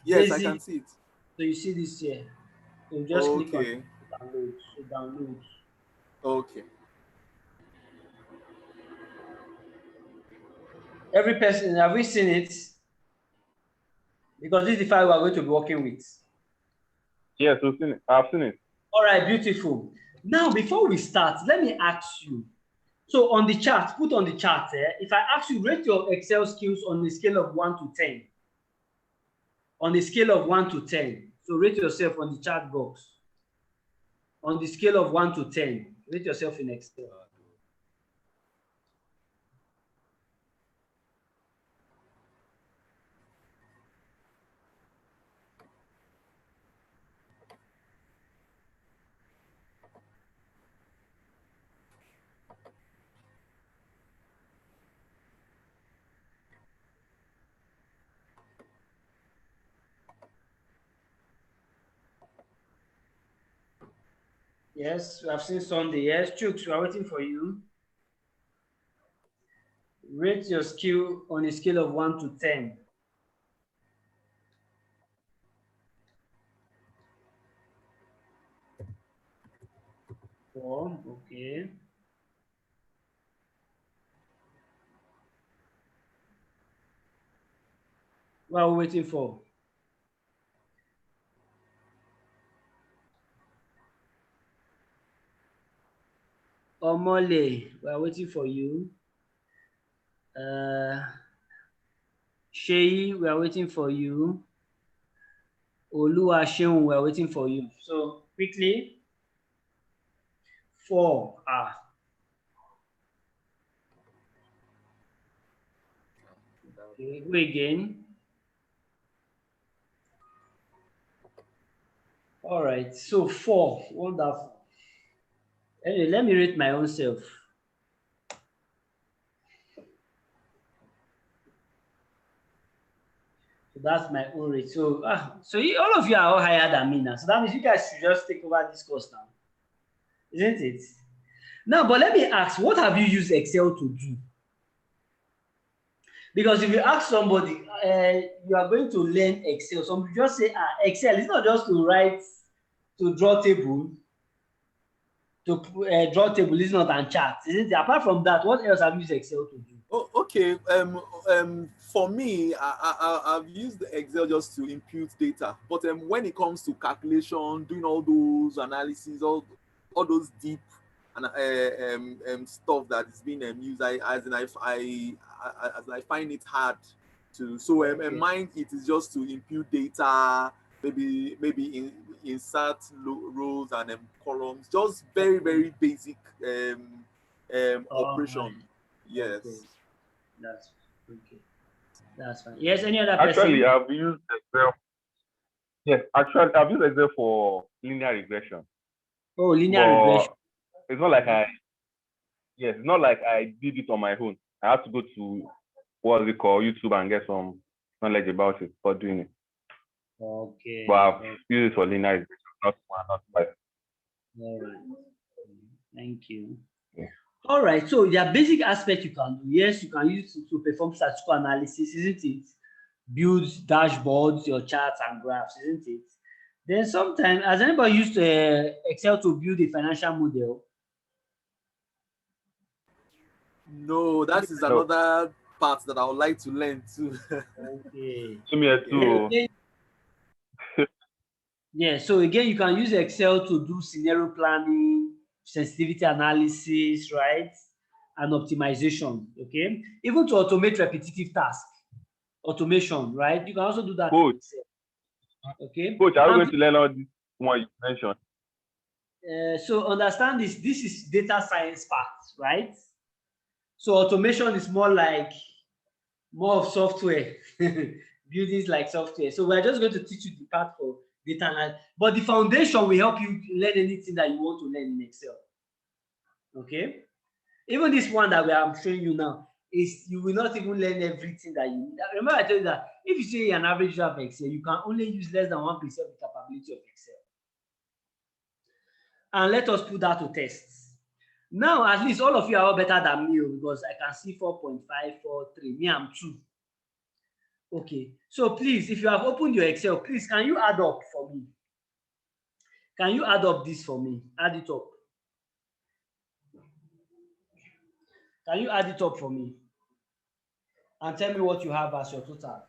Yes, Basic. I can see it. So you see this here. So just click on Okay. download. So download. Okay. Every person, have we seen it? Because this is the file we are going to be working with. Yes, we've seen it. I've seen it. All right, beautiful. Now, before we start, let me ask you. So on the chart, put on the chart, if I ask you, rate your Excel skills on a scale of 1 to 10. On the scale of 1 to 10. So rate yourself on the chat box. On the scale of 1 to 10, rate yourself in Excel. Yes, we have seen Sunday. Yes, Chooks, we are waiting for you. Rate your skill on a scale of 1 to 10. 4. Okay. What are we waiting for? Omole, we are waiting for you. Sheyi, we are waiting for you. Oluwaseun, we are waiting for you. So quickly, 4. Okay, go again. All right, so 4. Wonderful. Anyway, let me rate my own self. So that's my own rate. So, all of you are all higher than me now. So that means you guys should just take over this course now, isn't it? Now, but let me ask, what have you used Excel to do? Because if you ask somebody, you are going to learn Excel. Some people just say, Excel is not just to write, to draw table, draw table, is not and chart, isn't it? Apart from that, what else have you used Excel to do? Oh, okay. For me, I've used Excel just to impute data. But when it comes to calculation, doing all those analyses, all those deep and stuff that is being used, as I find it hard to. So Okay. mine, it is just to impute data, maybe insert rows and columns, just very basic operation. Right. Yes. Okay. That's okay. That's fine. Yes, any other Actually, person? I've used Excel. Yes, actually, I've used Excel for linear regression. Oh, linear But regression. it's not like it's not like I did it on my own. I had to go to what's it called, YouTube, and get some knowledge about it for doing it. Okay. But I've used it for linear regression, not one, not five. All right. Thank you. Yeah. All right. So there are basic aspects you can do. Yes, you can use it to perform statistical analysis, isn't it? Build dashboards, your charts and graphs, isn't it? Then sometimes, has anybody used Excel to build a financial model? No, that is No. another part that I would like to learn too. Okay. To me, too. Again, yeah, so again, you can use Excel to do scenario planning, sensitivity analysis, right? And optimization, okay? Even to automate repetitive tasks, automation, right? You can also do that in Coach, Excel, okay? Coach, are we And going to learn all this one you mentioned? so understand this is data science part, right? So automation is more of software, buildings like software. So we're just going to teach you the part for data analysis, but the foundation will help you learn anything that you want to learn in Excel. Okay, even this one that I'm showing you now is you will not even learn everything that you need. Remember, I told you that if you say an average of Excel, you can only use less than 1% of the capability of Excel. And let us put that to test. Now, at least all of you are all better than me because I can see 4.543. Me, I'm 2. Okay, so please, if you have opened your Excel, please, can you add up for me? Can you add up this for me? Add it up. Can you add it up for me? And tell me what you have as your total.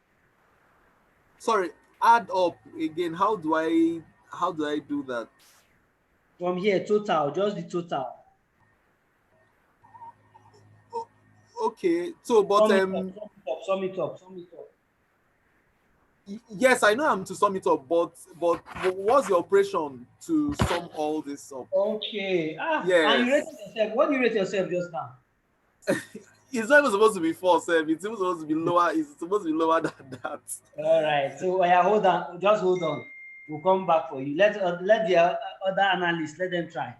Sorry, add up again. How do I do that? From here, total, just the total. Okay, so but sum it up. Yes, I know I'm to sum it up, but what's the operation to sum all this up? Okay. Yes. And you rated yourself. What do you rate yourself just now? It's not even supposed to be 4, sir. It's even supposed to be lower. It's supposed to be lower than that. All right. So yeah, hold on. Just hold on. We'll come back for you. Let the other analysts, let them try.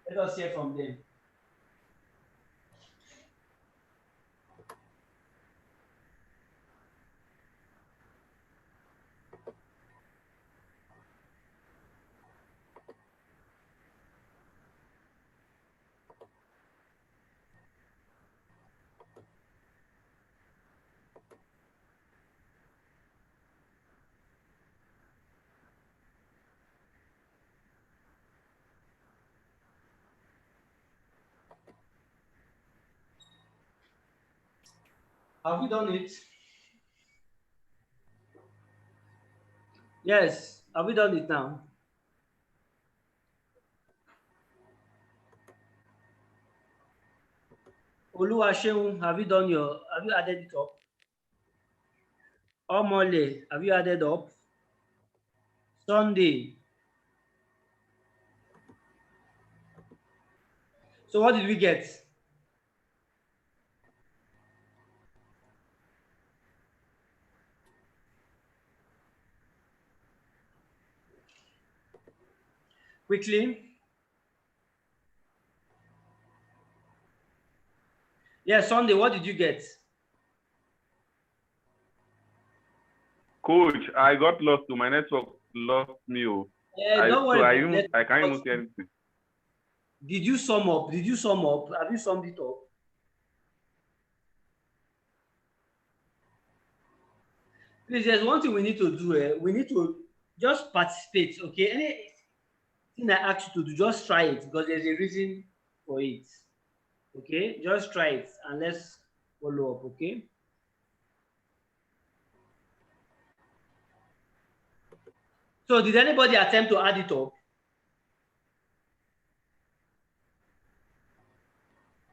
Let us hear from them. Have you done it? Yes. Have you done it now? Oluwaseun, have you added it up? Omole, have you added up? Sunday. So what did we get? Quickly. Yeah, Sunday, what did you get? Coach, I got lost to my network lost me. Don't worry about I can't even see anything. Did you sum up? Did you sum up? Have you summed it up? Please, there's one thing we need to do. We need to just participate, okay? Anything I ask you to do, just try it because there's a reason for it. Okay, just try it and let's follow up, okay? So did anybody attempt to add it up?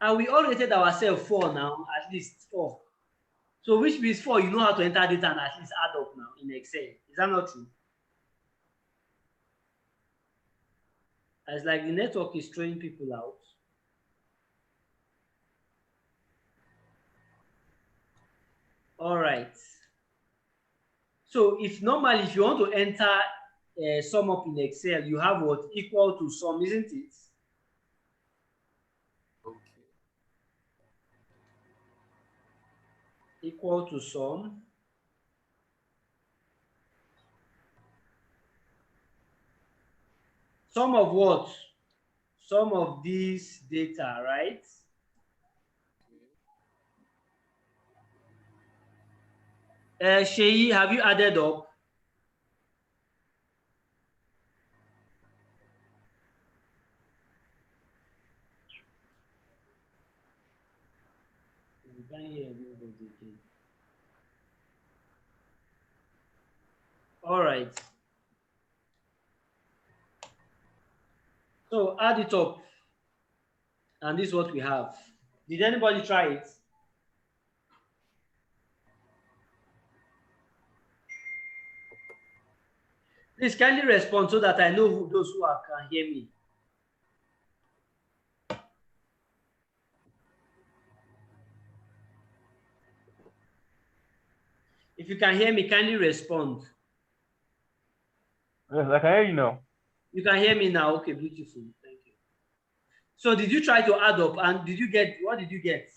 And we all rated ourselves 4 now, at least 4. So which means 4, you know how to enter data and at least add up now in Excel. Is that not true? It's like the network is throwing people out. All right. So if normally, if you want to enter sum up in Excel, you have what? Equal to sum, isn't it? Okay. Equal to sum. Sum of what? Sum of this data, right? Sheyi, have you added up? All right. So add it up. And this is what we have. Did anybody try it? Please kindly respond so that I know those who can hear me. If you can hear me, kindly respond. Yes, I can hear you now. You can hear me now. Okay, beautiful. Thank you. So did you try to add up and did you get, what did you get?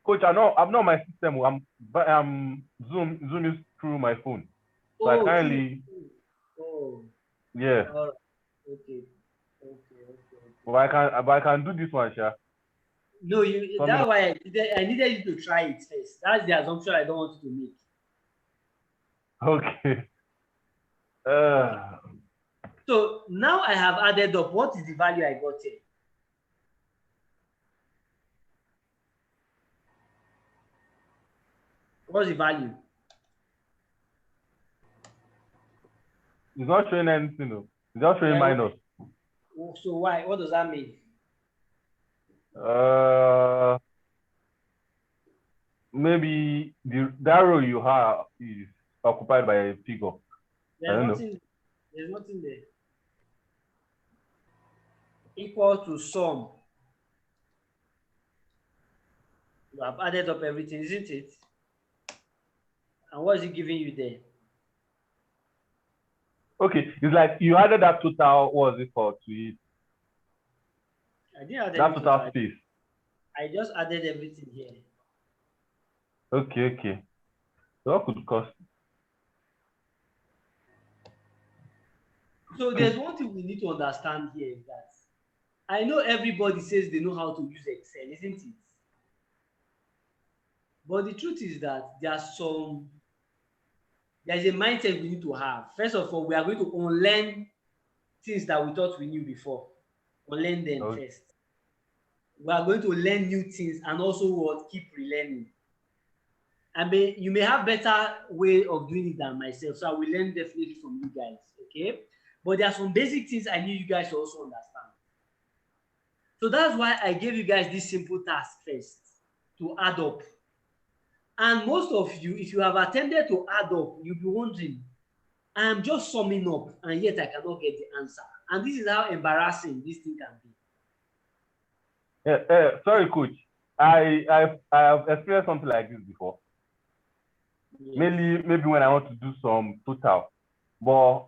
Coach, I'm not on my system. I'm Zoom is through my phone. So I can't really. Oh. Yeah. All right. Okay. But I can do this one, Sha. No, that's why I needed you to try it first. That's the assumption I don't want you to make. Okay. So now I have added up. What is the value I got here? What's the value? It's not showing anything, though. It's just showing minus. So why? What does that mean? Maybe that row you have is occupied by a figure. There's nothing there. Equal to sum. You have added up everything, isn't it? And what is it giving you there? Okay, it's like you added that total, what was it called, to it? I didn't add that total space. I just added everything here. Okay. So what could cost? So there's one thing we need to understand here is that I know everybody says they know how to use Excel, isn't it? But the truth is that there's a mindset we need to have. First of all, we are going to unlearn things that we thought we knew before. Unlearn them first. we are going to learn new things and also what keep relearning. You may have better way of doing it than myself, so I will learn definitely from you guys. Okay, but there are some basic things I need you guys to also understand. So that's why I gave you guys this simple task first to add up. And most of you, if you have attempted to add up, you'll be wondering, I'm just summing up and yet I cannot get the answer. And this is how embarrassing this thing can be. Sorry, coach. I have experienced something like this before. Yes. Maybe when I want to do some total. But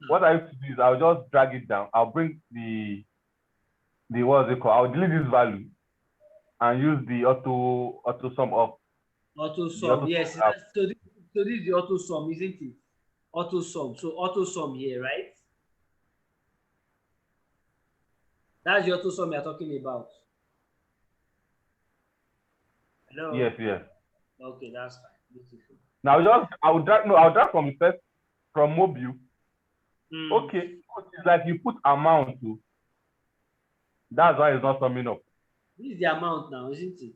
what I used to do is I'll just drag it down. I'll bring the what's it called? I'll delete this value and use the auto sum up. Auto sum, yes. So this is the auto sum, isn't it? Auto sum. So auto sum here, right? That's the auto sum you're talking about. Hello? Yes. Okay, that's fine. Beautiful. Now I'll drag from mobile. Okay, it's like you put amount to. That's why it's not summing up. This is the amount now, isn't it?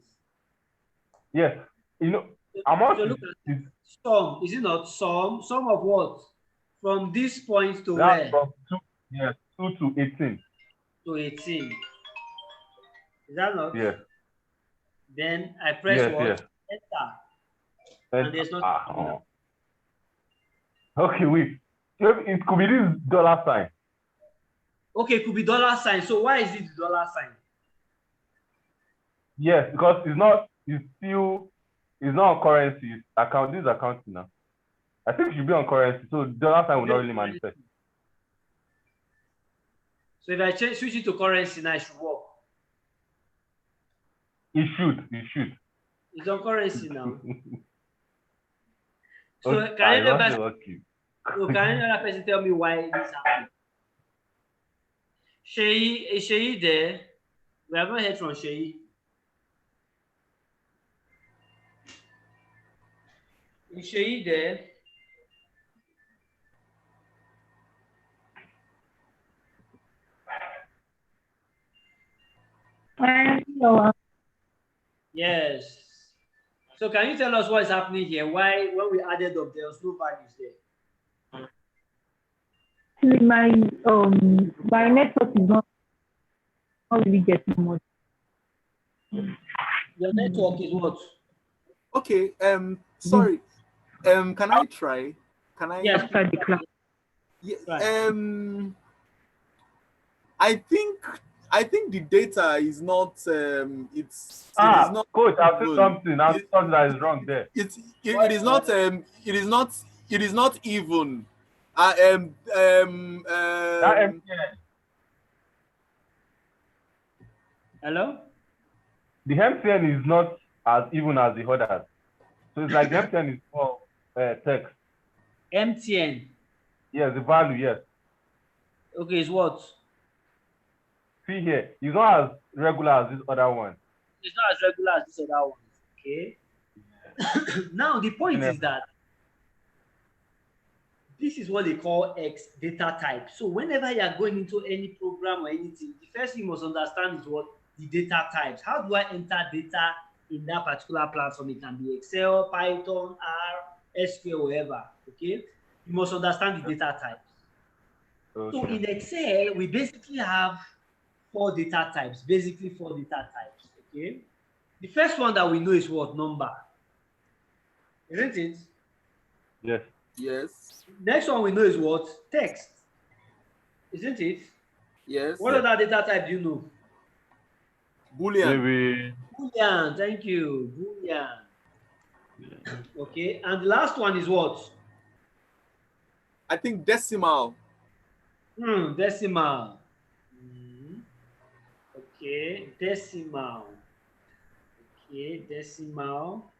Yes. Amount so look at sum, is it not sum? Sum of what? From this point to where? From 2 to 18. To 18. Is that not? Yes. Then I press what? Yes. Enter. And there's not. Okay, wait. It could be this dollar sign. Okay, it could be dollar sign. So why is it the dollar sign? Yes, because it's not on currency. This is accounting now. I think it should be on currency, so dollar sign will not really manifest. So if I switch it to currency now, it should work. It should. It's on currency now. So Okay, can another person tell me why this happened? Is Sheyi there? We haven't heard from Sheyi. Is Sheyi there? Yes. So can you tell us what is happening here? Why, when we added up, there was no values there? My network is not really getting much. Your network is what? Okay. Sorry. Can I try? Can I? Yes. After the class. Yeah. Right. I think the data is not. It is not. Coach, I've said something. I've said something that is wrong there. It is not. It is not even. Hello? The MTN is not as even as the others. So it's like the MTN is for text. MTN. Yes, the value, yes. Okay, it's what? See here, it's not as regular as this other one. It's not as regular as this other one. Okay. Now the point is that this is what they call X data type. So whenever you are going into any program or anything, the first thing you must understand is what the data types. How do I enter data in that particular platform? It can be Excel, Python, R, SQL, whatever. Okay. You must understand the data types. Okay. So in Excel, we basically have 4 data types. Basically 4 data types. Okay. The first one that we know is what? Number. Isn't it? Yes. Yes. Next one we know is what? Text. Isn't it? Yes. What other data type do you know? Boolean. Maybe. Boolean. Thank you. Boolean. Okay. And the last one is what? I think decimal. Decimal. Okay. Decimal. Okay. Decimal.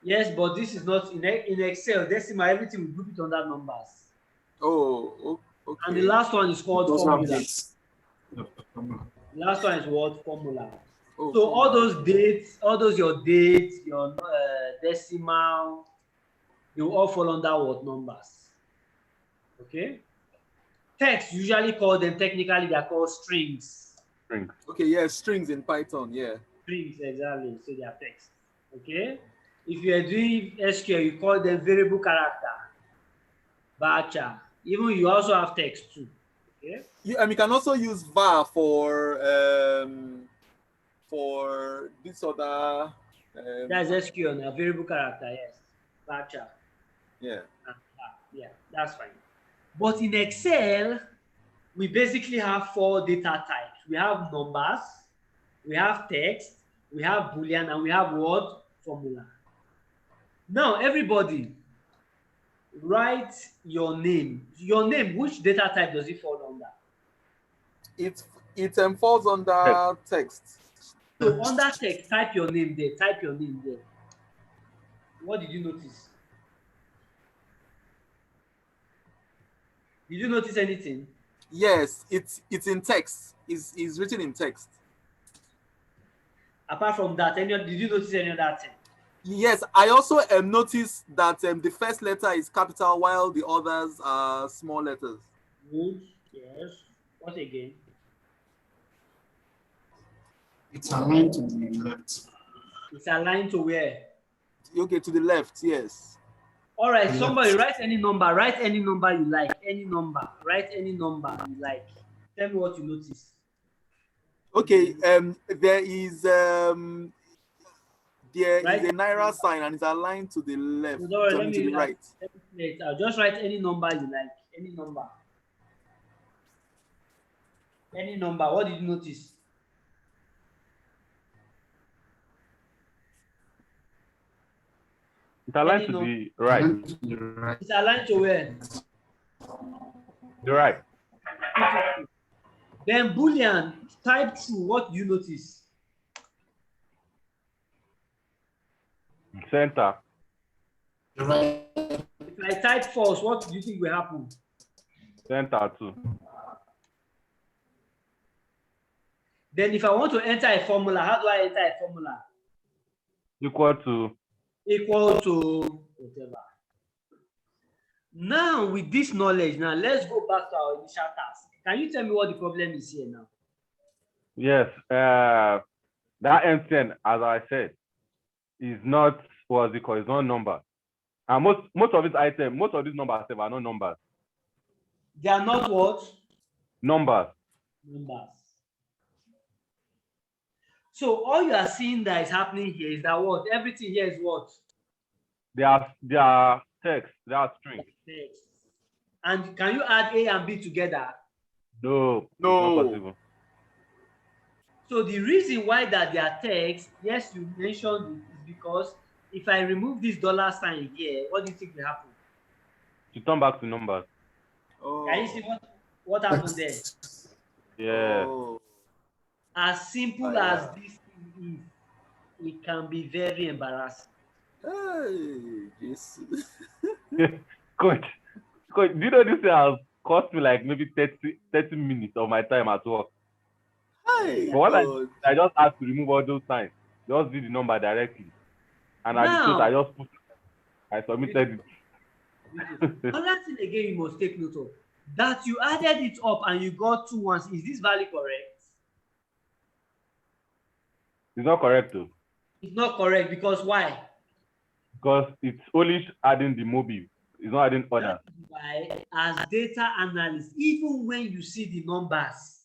Yes, but this is not in Excel. Decimal, everything we group it under numbers. Oh, okay. And the last one is called formula. The last one is what? Formula. Oh, so all those dates, your dates, your decimal, they will all fall under what? Numbers. Okay. Text, usually call them, technically they are called strings. Strings. Okay, yeah, strings in Python, yeah. Strings, exactly. So they are text. Okay. If you are doing SQL, you call them variable character, varchar. Even you also have text too. Okay. You can also use var for this other That's SQL now, variable character, yes. Varchar. yeah. Yeah, that's fine. But in Excel, we basically have 4 data types. We have numbers, we have text, we have Boolean, and we have word formula. Now, everybody, write your name. Your name, which data type does it fall under? It falls under text. So under text, type your name there. Type your name there. What did you notice? Did you notice anything? Yes, it's in text. It's written in text. Apart from that, did you notice any other thing? Yes, I also noticed that the first letter is capital while the others are small letters. Good. Yes. What again? It's aligned to the left. It's aligned to where? Okay, to the left, yes. All right, somebody write any number. Write any number you like. Any number. Write any number you like. Tell me what you notice. Okay, there is a naira sign and it's aligned to the left, No, don't worry, to the right. Let me play it out. Just write any number you like. Any number. Any number. What did you notice? It's aligned to the right. It's aligned to where? The right. Then Boolean, type true. What do you notice? Center. If I type false, what do you think will happen? Center too. Then if I want to enter a formula, how do I enter a formula? Equal to whatever. Now with this knowledge, now let's go back to our initial task. Can you tell me what the problem is here now? Yes, that MTN, as I said, is not what's it called? It's not number. And most of these items, most of these numbers are not numbers. They are not what? Numbers. Numbers. So all you are seeing that is happening here is that what? Everything here is what? They are text. They are string. Text. And can you add A and B together? No. It's not possible. So the reason why that they are text, yes, you mentioned it, is because if I remove this dollar sign here, what do you think will happen? To turn back to numbers. Oh. Can you see what happened there? Yeah. Oh. As simple as this thing is, it can be very embarrassing. Hey, this. Coach, do you know this has cost me like maybe 30 minutes of my time at work? Hey, But what I just have to remove all those signs. Just do the number directly. And I submitted it. Another thing again you must take note of, that you added it up and you got 2 ones. Is this value correct? It's not correct though. It's not correct because why? Because it's only adding the mobile. It's not adding others. Why, as data analyst, even when you see the numbers,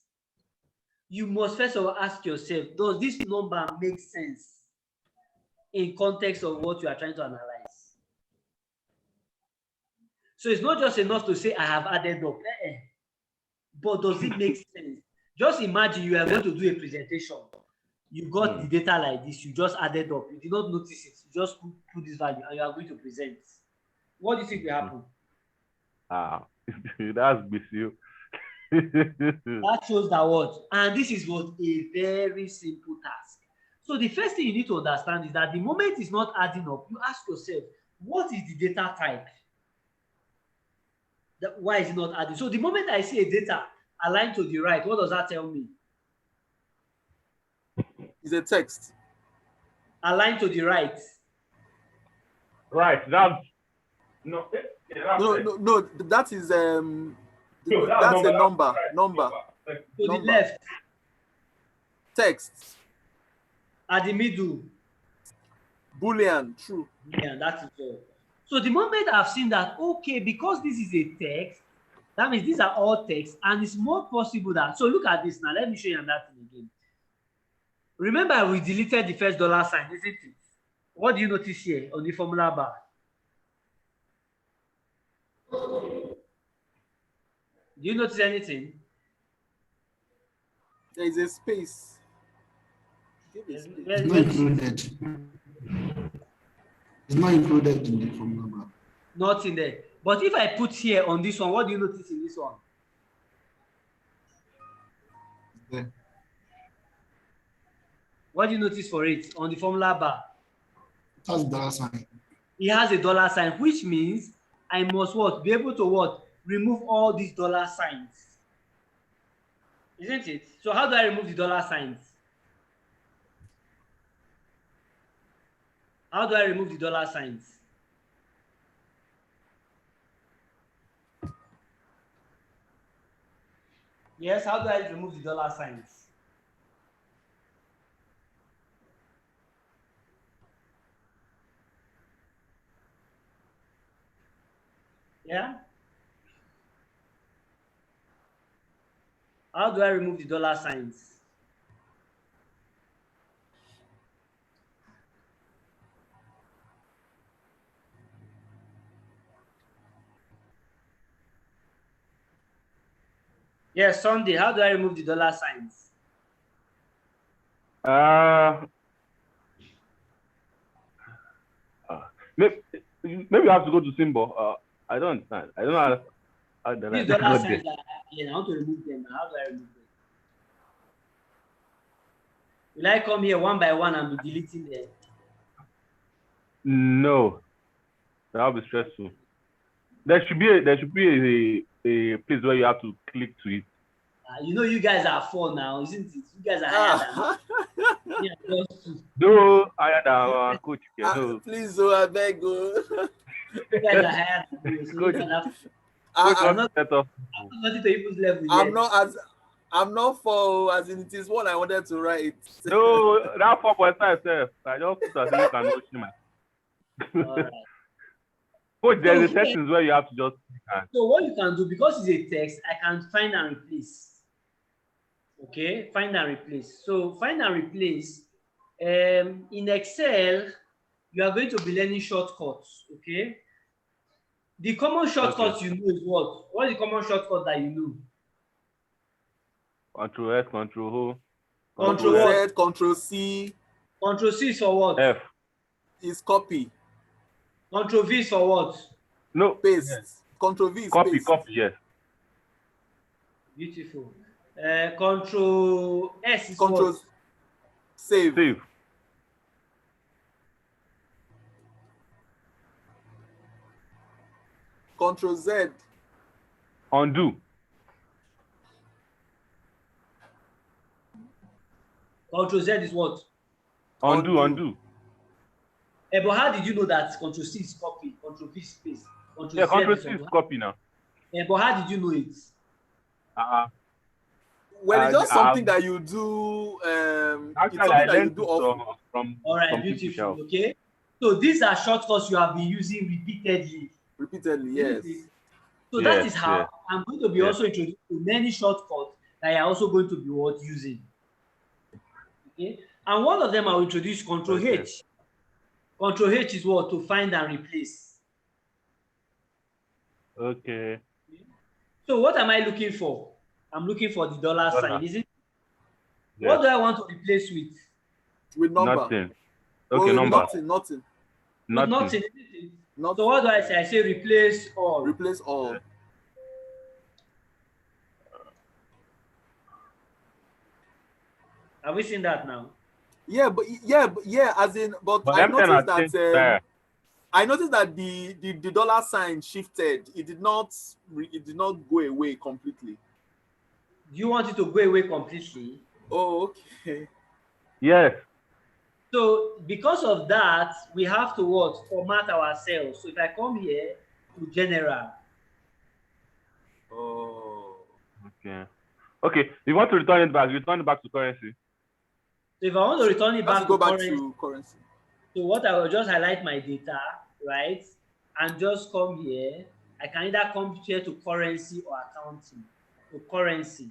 you must first of all ask yourself, does this number make sense in context of what you are trying to analyze? So it's not just enough to say I have added up, but does it make sense? Just imagine you are going to do a presentation. You got the data like this, you just added up, you did not notice it, you just put this value and you are going to present. What do you think will happen? That's busy. That shows that what? And this is what a very simple task. So the first thing you need to understand is that the moment it's not adding up, you ask yourself, what is the data type? Why is it not adding? So the moment I see a data aligned to the right, what does that tell me? It's a text. Aligned to the right. Right. That's no. No. That is that's a number. To the left. Text. At the middle. Boolean. True. Yeah, that is all. So the moment I've seen that, okay, because this is a text, that means these are all text, and it's more possible that, so look at this now, let me show you that thing again. Remember, we deleted the first dollar sign, isn't it? What do you notice here on the formula bar? Do you notice anything? There is a space. Give a Yes, space. where- It's not where is it? included. It's not included in the formula bar. Not in there. But if I put here on this one, what do you notice in this one? It's there. What do you notice for it on the formula bar? That's dollar sign. It has a dollar sign, which means I must what? Be able to what? Remove all these dollar signs. Isn't it? So how do I remove the dollar signs? How do I remove the dollar signs? Yes, how do I remove the dollar signs? Yeah? How do I remove the dollar signs? Yes, Sunday, how do I remove the dollar signs? Maybe you have to go to symbol. I don't understand. I don't know how the These dollar signs are here. I want to remove them. How do I remove them? Will I come here one by one and be deleting them? No, that'll be stressful. There should be a place where you have to click to it. You know, you guys are four now, isn't it? You guys are higher than me. Yeah, just two. No, higher than our coach. No. Please, I beg you. You guys are higher than me. So you Coach. can have, Coach I'm wants not- to set up. nothing to people's level I'm yet. I'm not for as in it is what I wanted to write. No, that 4.5 self. I just put as if you can watch him. All right. Coach, there's a So, settings where you have to just click and So what you can do, because it's a text, I can find and replace. Okay, find and replace. So find and replace. In Excel, you are going to be learning shortcuts. Okay. The common shortcuts you know is what? What is the common shortcut that you know? Control S, Control O, Control Control what? Z, Control C Control C is for what? F. is copy. Control V is for what? No, Paste. yes. Control V is Copy, paste. copy, yes. Beautiful. Control S is Control what? save. Save. Control Z. Undo. Control Z is what? Undo, Undo. undo. But how did you know that Control C is copy, Control V is paste, Control Yeah, Z Control is C is undo? copy now. But how did you know it? Well, it's just something I've- that you do. It's Actually, something I that you learned do it often. from All right, some beautiful. people. Okay, so these are shortcuts you have been using repeatedly. Repeatedly, Isn't yes. it? So that Yes, is how yes. I'm going to be Yes. also introducing many shortcuts that you're also going to be what using. Okay, and one of them I'll introduce Control Okay. H. Control H is what? To find and replace. Okay. So what am I looking for? I'm looking for the dollar Dollar. sign. Is it? Yes. What do I want to replace with? With number. Nothing. Oh, Okay, number. Nothing. With Nothing. nothing. Isn't it? Not So what do I say? I say replace all. replace all. Have we seen that now? Yeah, as in, but But I everything noticed has changed that there. I noticed that the dollar sign shifted. It did not go away completely. Do you want it to go away completely? Oh, okay. Yes. So because of that, we have to what? Format our cells. So if I come here to general, Oh, Okay. Okay. You want to return it back to currency. So if I want to return it Has back to go to back currency, to currency. so what I will just highlight my data, right? And just come here. I can either come here to currency or accounting. To currency.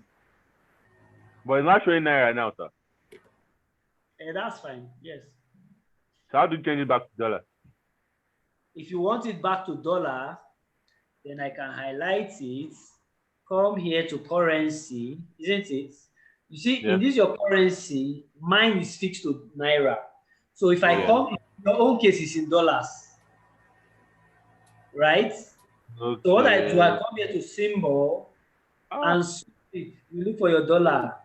But it's not showing naira now, sir. That's fine. Yes. So how do you change it back to dollar? If you want it back to dollar, then I can highlight it. Come here to currency, isn't it? You see, Yeah. in this your currency, mine is fixed to naira. So if I Yeah. come, your own case is in dollars, right? Okay. So what I do, I come here to symbol and switch it. You look for your dollar.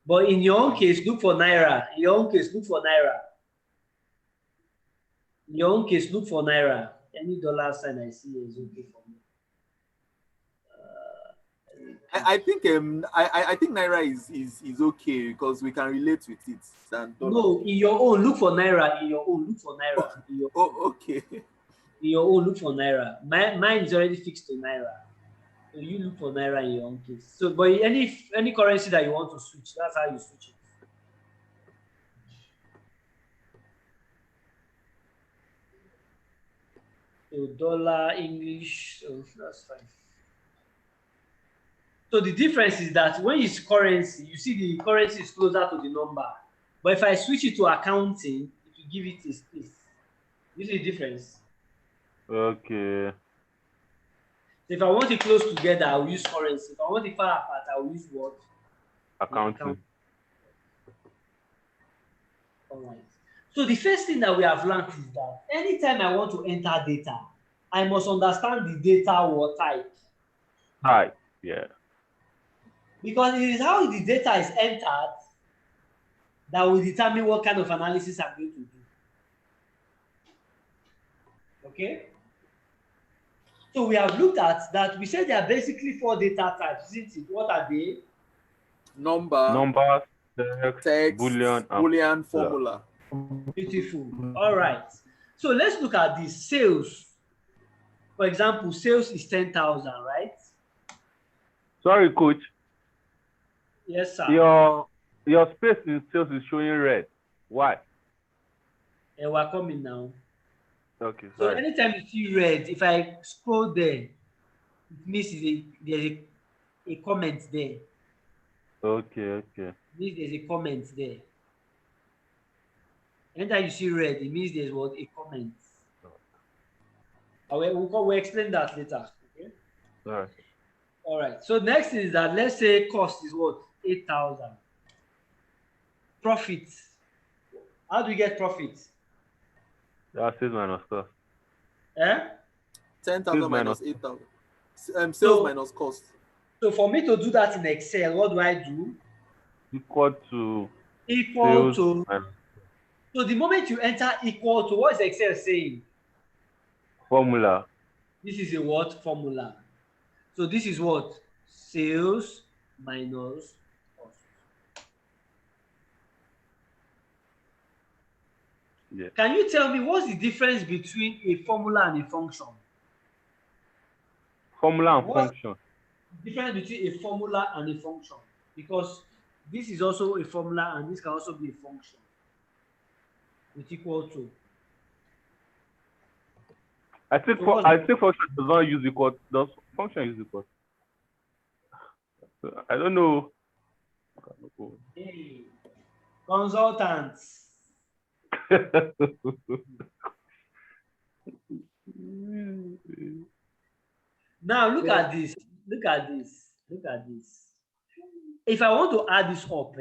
But in your own case, look for naira. In your own case, look for naira. In your own case, look for naira. Any dollar sign I see is okay for me. I think I think naira is okay because we can relate with it than dollar. No, in your own, look for naira. In your own, look for naira. In your, Oh, okay. in your own, look for naira. Mine is already fixed to naira. So you look for naira in your own case. So, but any currency that you want to switch, that's how you switch it. So dollar, English, so that's fine. So the difference is that when it's currency, you see the currency is closer to the number. But if I switch it to accounting, it will give it a space. You see the difference? Okay. So if I want it close together, I will use currency. If I want it far apart, I will use what? Accounting. All right. So the first thing that we have learned is that anytime I want to enter data, I must understand the data or type. Hi. Yeah. Because it is how the data is entered that will determine what kind of analysis I'm going to do. Okay? So we have looked at that. We said there are basically 4 data types, isn't it? What are they? Numbers, text, Boolean formula. Beautiful. All right. So let's look at this. Sales. For example, sales is 10,000, right? Sorry, coach. Yes, sir. Your space in sales is showing red. Why? We're coming now. Okay, So sorry. anytime you see red, if I scroll there, it means there's a comment there. Okay. It means there's a comment there. Anytime you see red, it means there's what? A comment. We'll explain that later. Okay. All right. All right. So next is that let's say cost is what? 8,000. Profit. How do we get profit? That's sales minus cost. 10,000 minus 8,000. Sales minus cost. So for me to do that in Excel, what do I do? Equal to. So the moment you enter equal to, what is Excel saying? Formula. This is a what? Formula. So this is what? Sales minus cost. Yeah. Can you tell me what's the difference between a formula and a function? Formula and function. The difference between a formula and a function? Because this is also a formula and this can also be a function with equal to. I think function does not use equal. Does function use equal? I don't know. Hey, consultants. Now look at this. Look at this. Look at this. If I want to add this up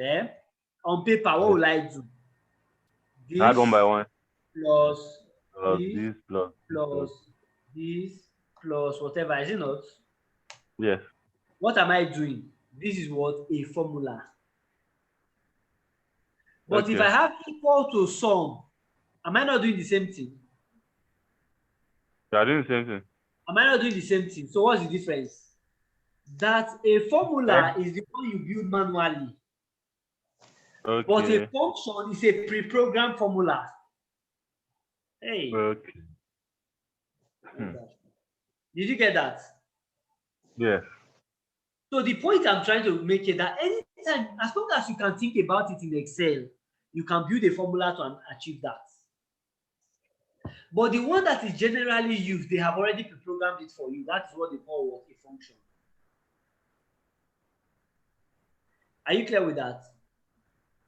on paper, what will I do? This add one by one. Plus this plus this plus whatever, is it not? Yes. What am I doing? This is what? A formula. But if I have equal to sum, am I not doing the same thing? You are doing the same thing. Am I not doing the same thing? So what's the difference? That a formula is the one you build manually. Okay. But a function is a pre-programmed formula. Hey. Okay. Did you get that? Yes. So the point I'm trying to make is that anytime, as long as you can think about it in Excel, you can build a formula to achieve that. But the one that is generally used, they have already pre-programmed it for you. That's what they call what? A function. Are you clear with that?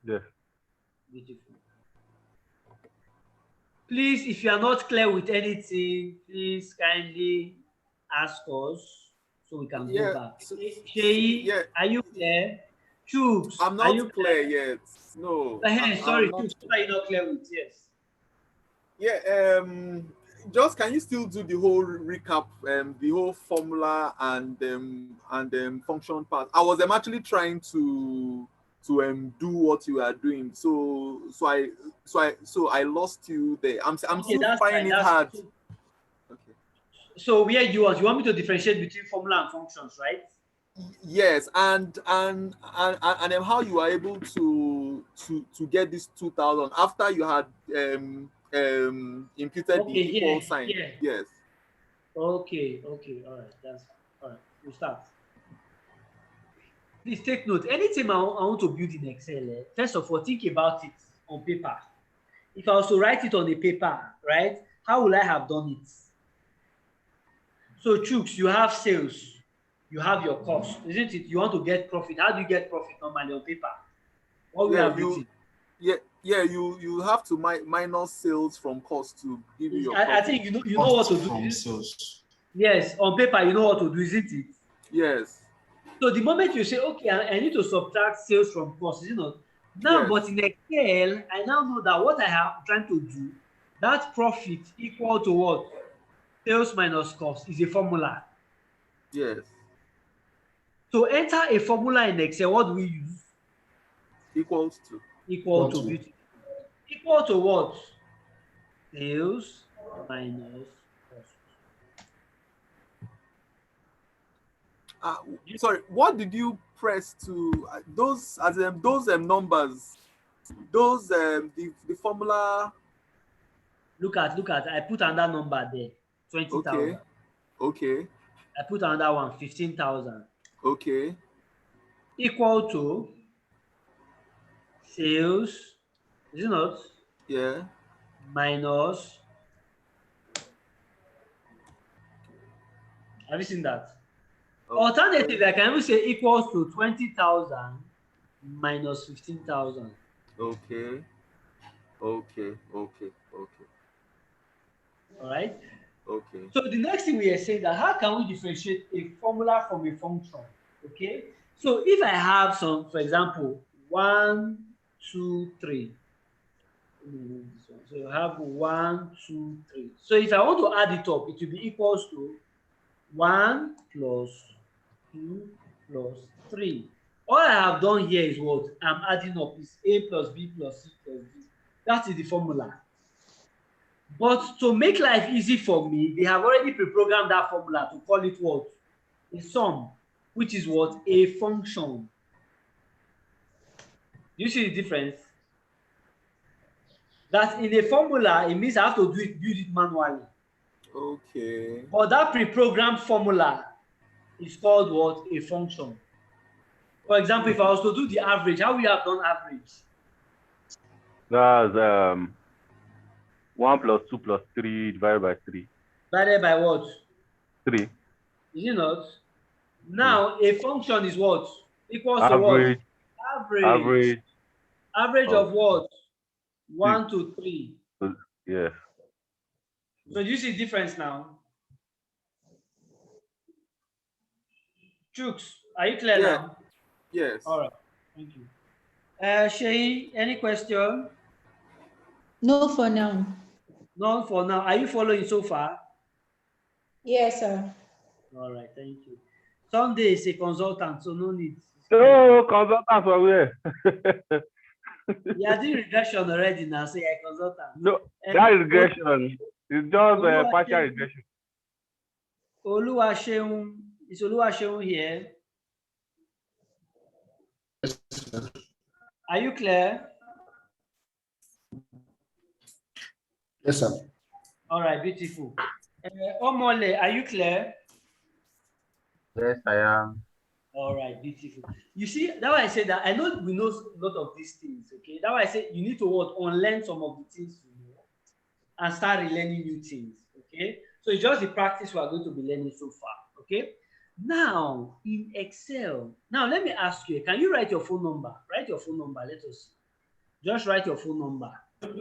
Yes. Beautiful. Please, if you are not clear with anything, please kindly ask us so we can go back. Sheyi, yeah. are you clear? Chooks, I'm are you not clear yet. No. Sorry, I'm not. Chooks, what are you not clear with? Yes. Yeah. Just can you still do the whole recap, the whole formula and function part? I was actually trying to do what you are doing. So I lost you there. I'm Okay, still that's finding fine. it hard. Okay. So where you want me to differentiate between formula and functions, right? Yes, and then how you are able to get this 2000 after you had imputed Okay, the equal sign. here. Yes. Okay, all right, that's all right. We'll start. Please take note. Anything I want to build in Excel, first of all, think about it on paper. If I was to write it on a paper, right, how will I have done it? So, Chooks, you have sales, you have your cost, isn't it? You want to get profit. How do you get profit normally on paper? What we have written? You have to minus sales from cost to give you your profit. I think you know what to do. From sales. Yes, on paper you know what to do, isn't it? Yes. So the moment you say, okay, I need to subtract sales from cost, now, yes. But in Excel, I now know that what I am trying to do, that profit equal to what? Sales minus cost is a formula. Yes. So enter a formula in Excel. What do we use? Equals to. Equal to what? Sales minus cost. Sorry, what did you press to those numbers? Those the formula. Look at. I put another number there. 20,000. Okay. I put another one. 15,000. Okay. Equal to sales, is it not? Yeah. Minus. Have you seen that? Okay. Alternatively, I can even say equals to 20,000 minus 15,000. Okay. All right. Okay. So the next thing we are saying that how can we differentiate a formula from a function? Okay. So if I have some, for example, 1, 2, 3. So you have 1, 2, 3. So if I want to add it up, it will be equals to 1 plus 2 plus 3. All I have done here is what I'm adding up is A plus B plus C plus D. That is the formula. But to make life easy for me, they have already pre-programmed that formula to call it what? A sum, which is what? A function. You see the difference? That in a formula, it means I have to build it manually. Okay. But that pre-programmed formula is called what? A function. For example, if I was to do the average, how would you have done average? That's 1 plus 2 plus 3 divided by 3. Divided by what? 3. Is it not? Now, a function is what? Equals average, to what? Average of what? 1 to 3. Yes. So do you see the difference now? Chooks, are you clear now? Yes. All right. Thank you. Sheyi, any question? No for now. None for now. Are you following so far? Yes, sir. All right. Thank you. Sunday is a consultant, so no need. Oh, consultant for where? You are doing regression already now, so you're a consultant. No, that is regression. It's just partial regression. Oluwaseun, is Oluwaseun here? Yes, sir. Are you clear? Yes, sir. All right, beautiful. Omole, are you clear? Yes, I am. All right, beautiful. You see, that's why I said that I know we know a lot of these things. Okay, that's why I say you need to what unlearn some of the things you know and start relearning new things. Okay, so it's just the practice we are going to be learning so far. Okay, now in Excel, now let me ask you: can you write your phone number? Write your phone number. Let us see. Just write your phone number. No,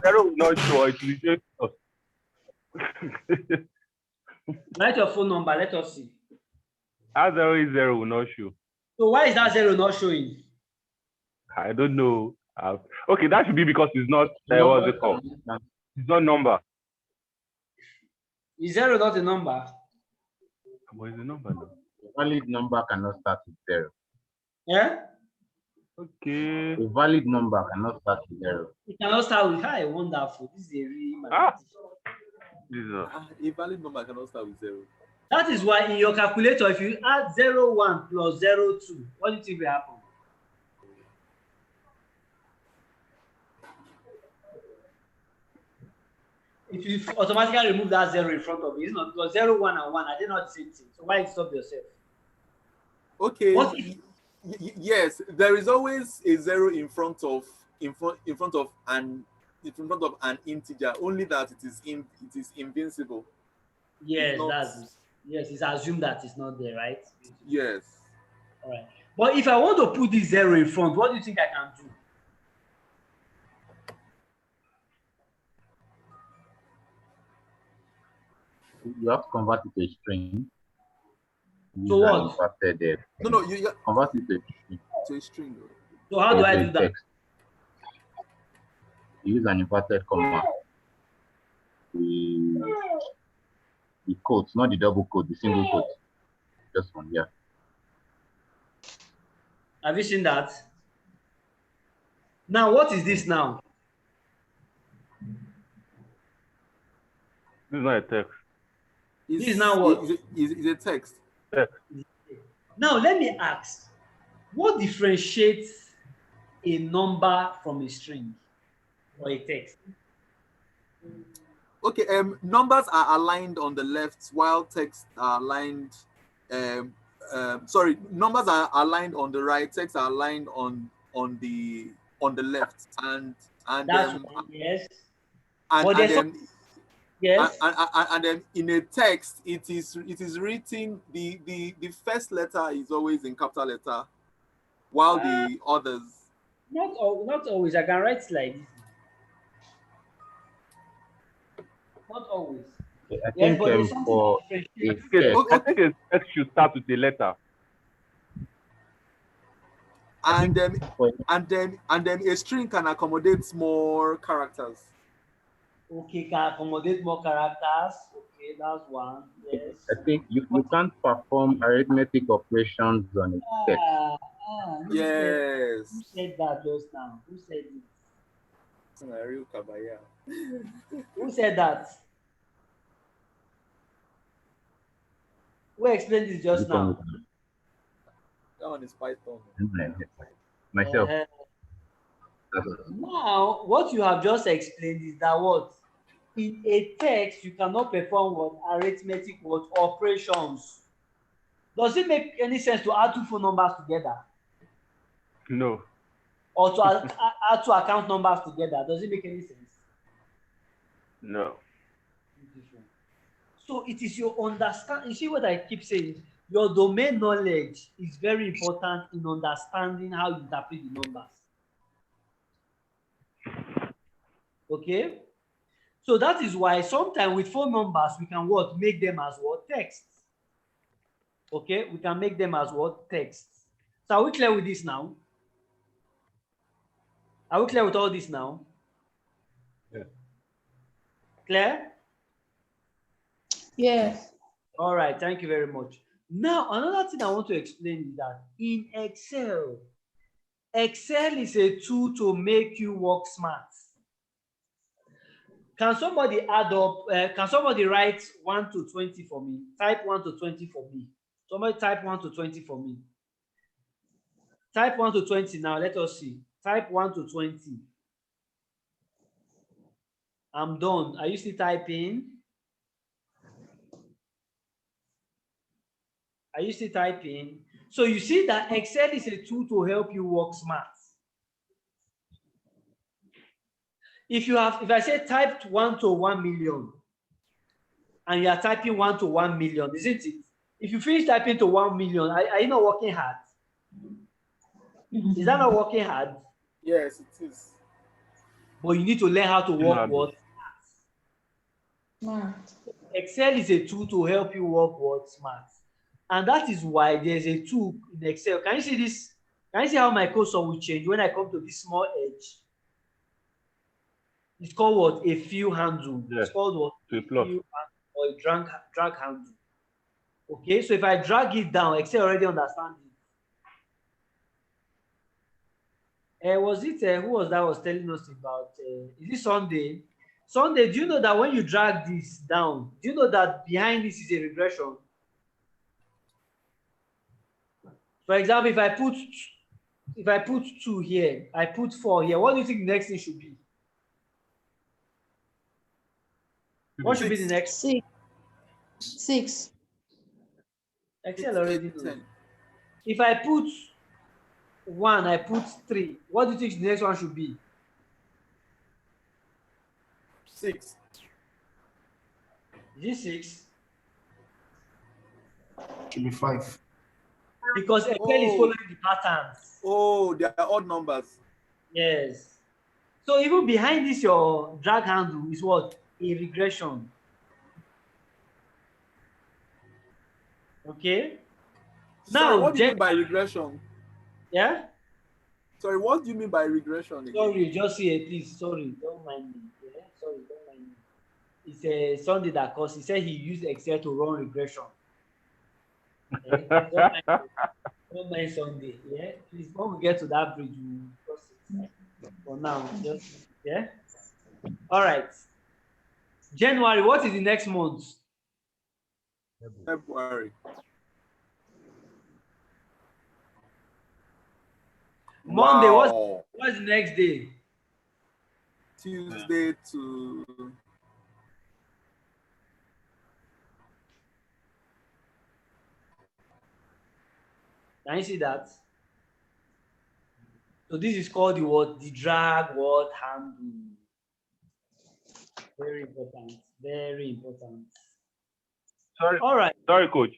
zero will not show. It will just Write your phone number. Let us see. how 0 will not show. So why is that 0 not showing? I don't know. Okay, that should be because it's not what's it called? It's not number. Is 0 not a number? What is the number now? A valid number cannot start with 0. Yeah. Okay. A valid number cannot start with 0. It cannot start with hi. Wonderful. This is a really Jesus. A valid number cannot start with 0. That is why in your calculator, if you add 0, 1 plus 0, 2, what do you think will happen? It will automatically remove that 0 in front of it. It's not because 0, 1, and 1 are they not the same thing? So why stop yourself? Okay. What if, Yes, there is always a 0 in front of an integer. Only that it is invincible. yes, not- that's it. Yes, it's assumed that it's not there, right? Yes. All right. But if I want to put this 0 in front, what do you think I can do? You have to convert it to a string. So Use an what? inverted, No, you convert it to a string. to a string. So how do I to a do that? text. Use an inverted comma. The quotes, not the double quote, the single quote. Just one, yeah. Have you seen that? Now, what is this now? This is not a text. This is now what? Is a text. Now, let me ask, what differentiates a number from a string or a text? Okay, numbers are aligned on the left while text are aligned. Sorry, numbers are aligned on the right. Text are aligned on the left, and That's one, yes. and, But and there's then yes. and then in a text it is written, the first letter is always in capital letter, while the others. Not always. I can write like this. Not always. I Yes, think but there's something for that a differentiates. text, I think a text should start with a letter. And then for a string can accommodate more characters. Okay, can accommodate more characters. Okay, that's one. Yes. I think you can't perform arithmetic operations on a text. Who Yes. said that just now? Who said it? Real Kabaya. Who said that? Who explained this just now? That one is Python. Myself. Now, what you have just explained is that what? In a text, you cannot perform what? Arithmetic what? Operations. Does it make any sense to add two phone numbers together? No. Or to add two account numbers together? Does it make any sense? No. So it is your understanding. You see what I keep saying? Your domain knowledge is very important in understanding how you interpret the numbers. Okay? So that is why sometimes with phone numbers, we can what? Make them as what? Text. Okay? We can make them as what? Text. So are we clear with this now? Are we clear with all this now? Yeah. Clear? Yes. All right, thank you very much. Now, another thing I want to explain is that in Excel, Excel is a tool to make you work smart. Can somebody add up, can somebody write 1 to 20 for me? Type 1 to 20 for me. Somebody type 1 to 20 for me. Type 1 to 20 now, let us see. Type 1 to 20. I'm done. Are you still typing? Are you still typing? So you see that Excel is a tool to help you work smart. If I say typed 1 to 1 million, and you are typing 1 to 1 million, isn't it? If you finish typing to 1 million, are you not working hard? Is that not working hard? Yes, it is. But you need to learn how to work what? Smart. Excel is a tool to help you work what? Smart. And that is why there's a tool in Excel. Can you see this? Can you see how my cursor will change when I come to this small edge? It's called what? A fill handle. Yes. It's called what? To a plus. Or a drag handle. Okay, so if I drag it down, Excel already understands it. Was it who was that was telling us about? Is it Sunday? Sunday, do you know that when you drag this down, do you know that behind this is a regression? For example, if I put 2 here, I put 4 here, what do you think the next thing should be? What should be the next? 6. 6. Excel already knows. 10. If I put 1, I put 3. What do you think the next one should be? 6. Is it 6? Should be 5. Because Excel is following the patterns. Oh, they are odd numbers. Yes. So even behind this, your drag handle is what? A regression. Okay. Sorry, Now, what do you mean by regression? Yeah. Sorry, what do you mean by regression again? Sorry, just here, please. Sorry, don't mind me. Yeah? Sorry, don't mind me. It's a Sunday that course. He said he used Excel to run regression. Don't mind Sunday. Yeah, please. When we get to that bridge, we'll cross it. For now, just yeah. All right. January. What is the next month? February. Monday. Wow. What's the next day? Tuesday to Can you see that? So this is called the what? The drag what handle. Very important. Very important. Sorry, All right. sorry, coach.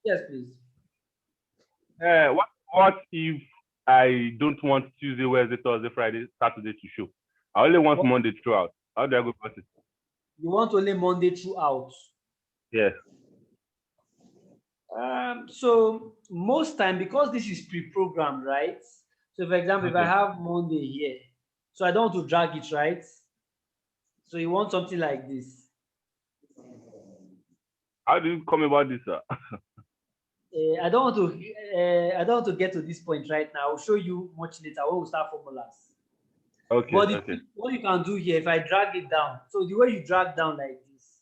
Yes, please. What if I don't want Tuesday, Wednesday, Thursday, Friday, Saturday to show? I only want Monday throughout. How do I go about it? You want only Monday throughout. Yes. So most time, because this is pre-programmed, right? So for example, if I have Monday here, so I don't want to drag it, right? So you want something like this. How do you come about this, sir? I don't want to get to this point right now. I'll show you much later when we start formulas. Okay. But Okay. what you can do here, if I drag it down, so the way you drag down like this,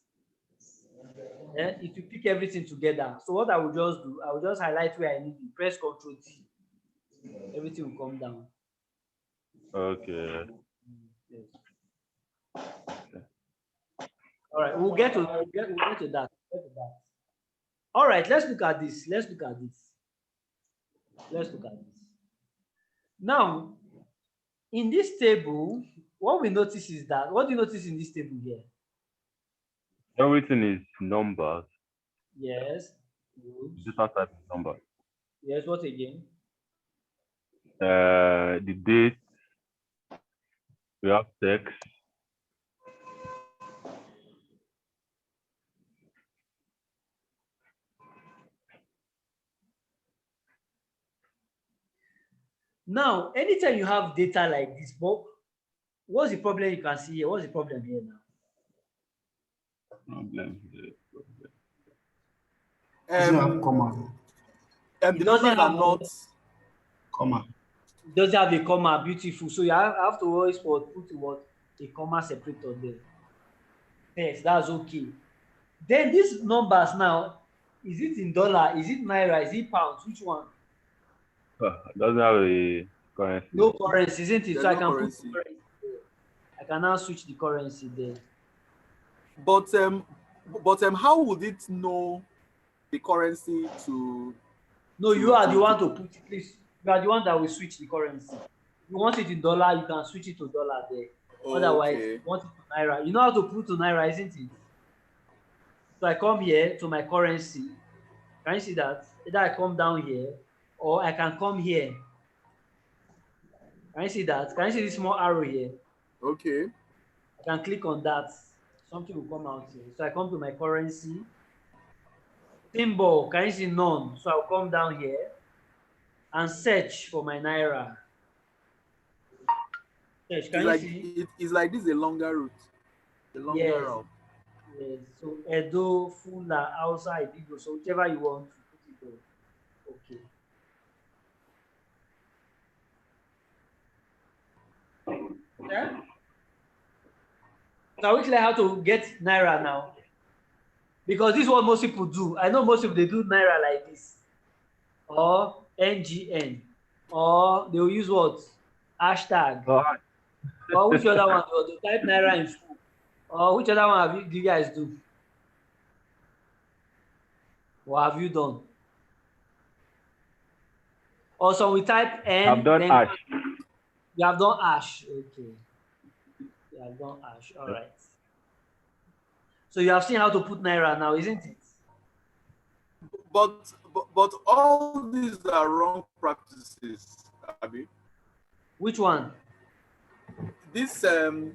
if you pick everything together, so what I will just do, I will just highlight where I need it, press Ctrl T, everything will come down. Okay. Yes. All right, we'll get to that. All right, let's look at this. Let's look at this. Now, in this table, what we notice is that, what do you notice in this table here? Everything is numbers. Yes. Good. Data type is numbers. Yes, what again? The date. We have text. Now, anytime you have data like this, but what's the problem you can see here? What's the problem here now? Doesn't have comma. The It doesn't numbers are have not. Comma. It doesn't have a comma, beautiful. So you have to always put what? A comma separator there. Yes, that's okay. Then these numbers now, is it in dollar? Is it naira? Is it pounds? Which one? Doesn't have a currency. No currency, isn't it? There's So I no can currency. put currency there. I can now switch the currency there. But how would it know the currency to. No, you are the one to put it. Please, you are the one that will switch the currency. If you want it in dollar, you can switch it to dollar there. Otherwise, Okay. you want it to naira. You know how to put to naira, isn't it? So I come here to my currency. Can you see that? Either I come down here or I can come here. Can you see that? Can you see this small arrow here? Okay. I can click on that. Something will come out here. So I come to my currency. Symbol, can you see none? So I'll come down here and search for my naira. Search, can you see? It's like this is a longer route. The longer Yes. route. Yes. So Edo, Fula, outside, Igbo. So whichever you want to put it on. Okay. Yeah. So we clear how to get naira now, because this is what most people do. I know most people they do naira like this, or NGN, or they will use what hashtag, or which other one? Or they type naira in full, or which other one do you guys do? What have you done? Or some we type N. I've done ash. You have done ash. Okay. You have done ash. All right. So you have seen how to put naira now, isn't it? But all these are wrong practices, Abi. Which one? This NGN.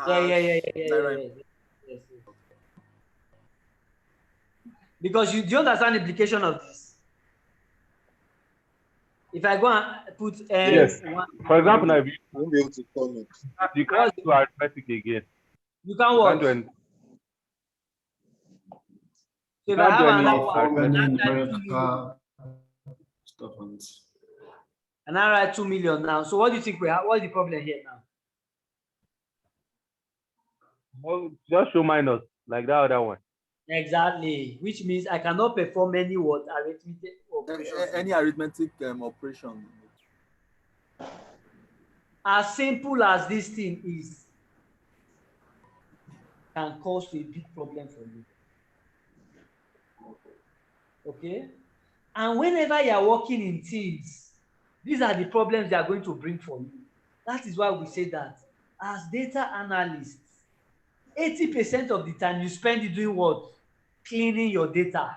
Yes. Because do you understand the implication of this? If I go and put yes. For example, now if you won't be able to turn it. You can't do arithmetic again. You can't what? So if I have and I write 2 million now. So what do you think we have? What is the problem here now? Well, just show minus like that other one. Exactly, which means I cannot perform any what arithmetic operation. Any arithmetic operation. As simple as this thing is, can cause a big problem for you. Okay, and whenever you are working in teams, these are the problems they are going to bring for you. That is why we say that as data analysts, 80% of the time you spend it doing what? Cleaning your data,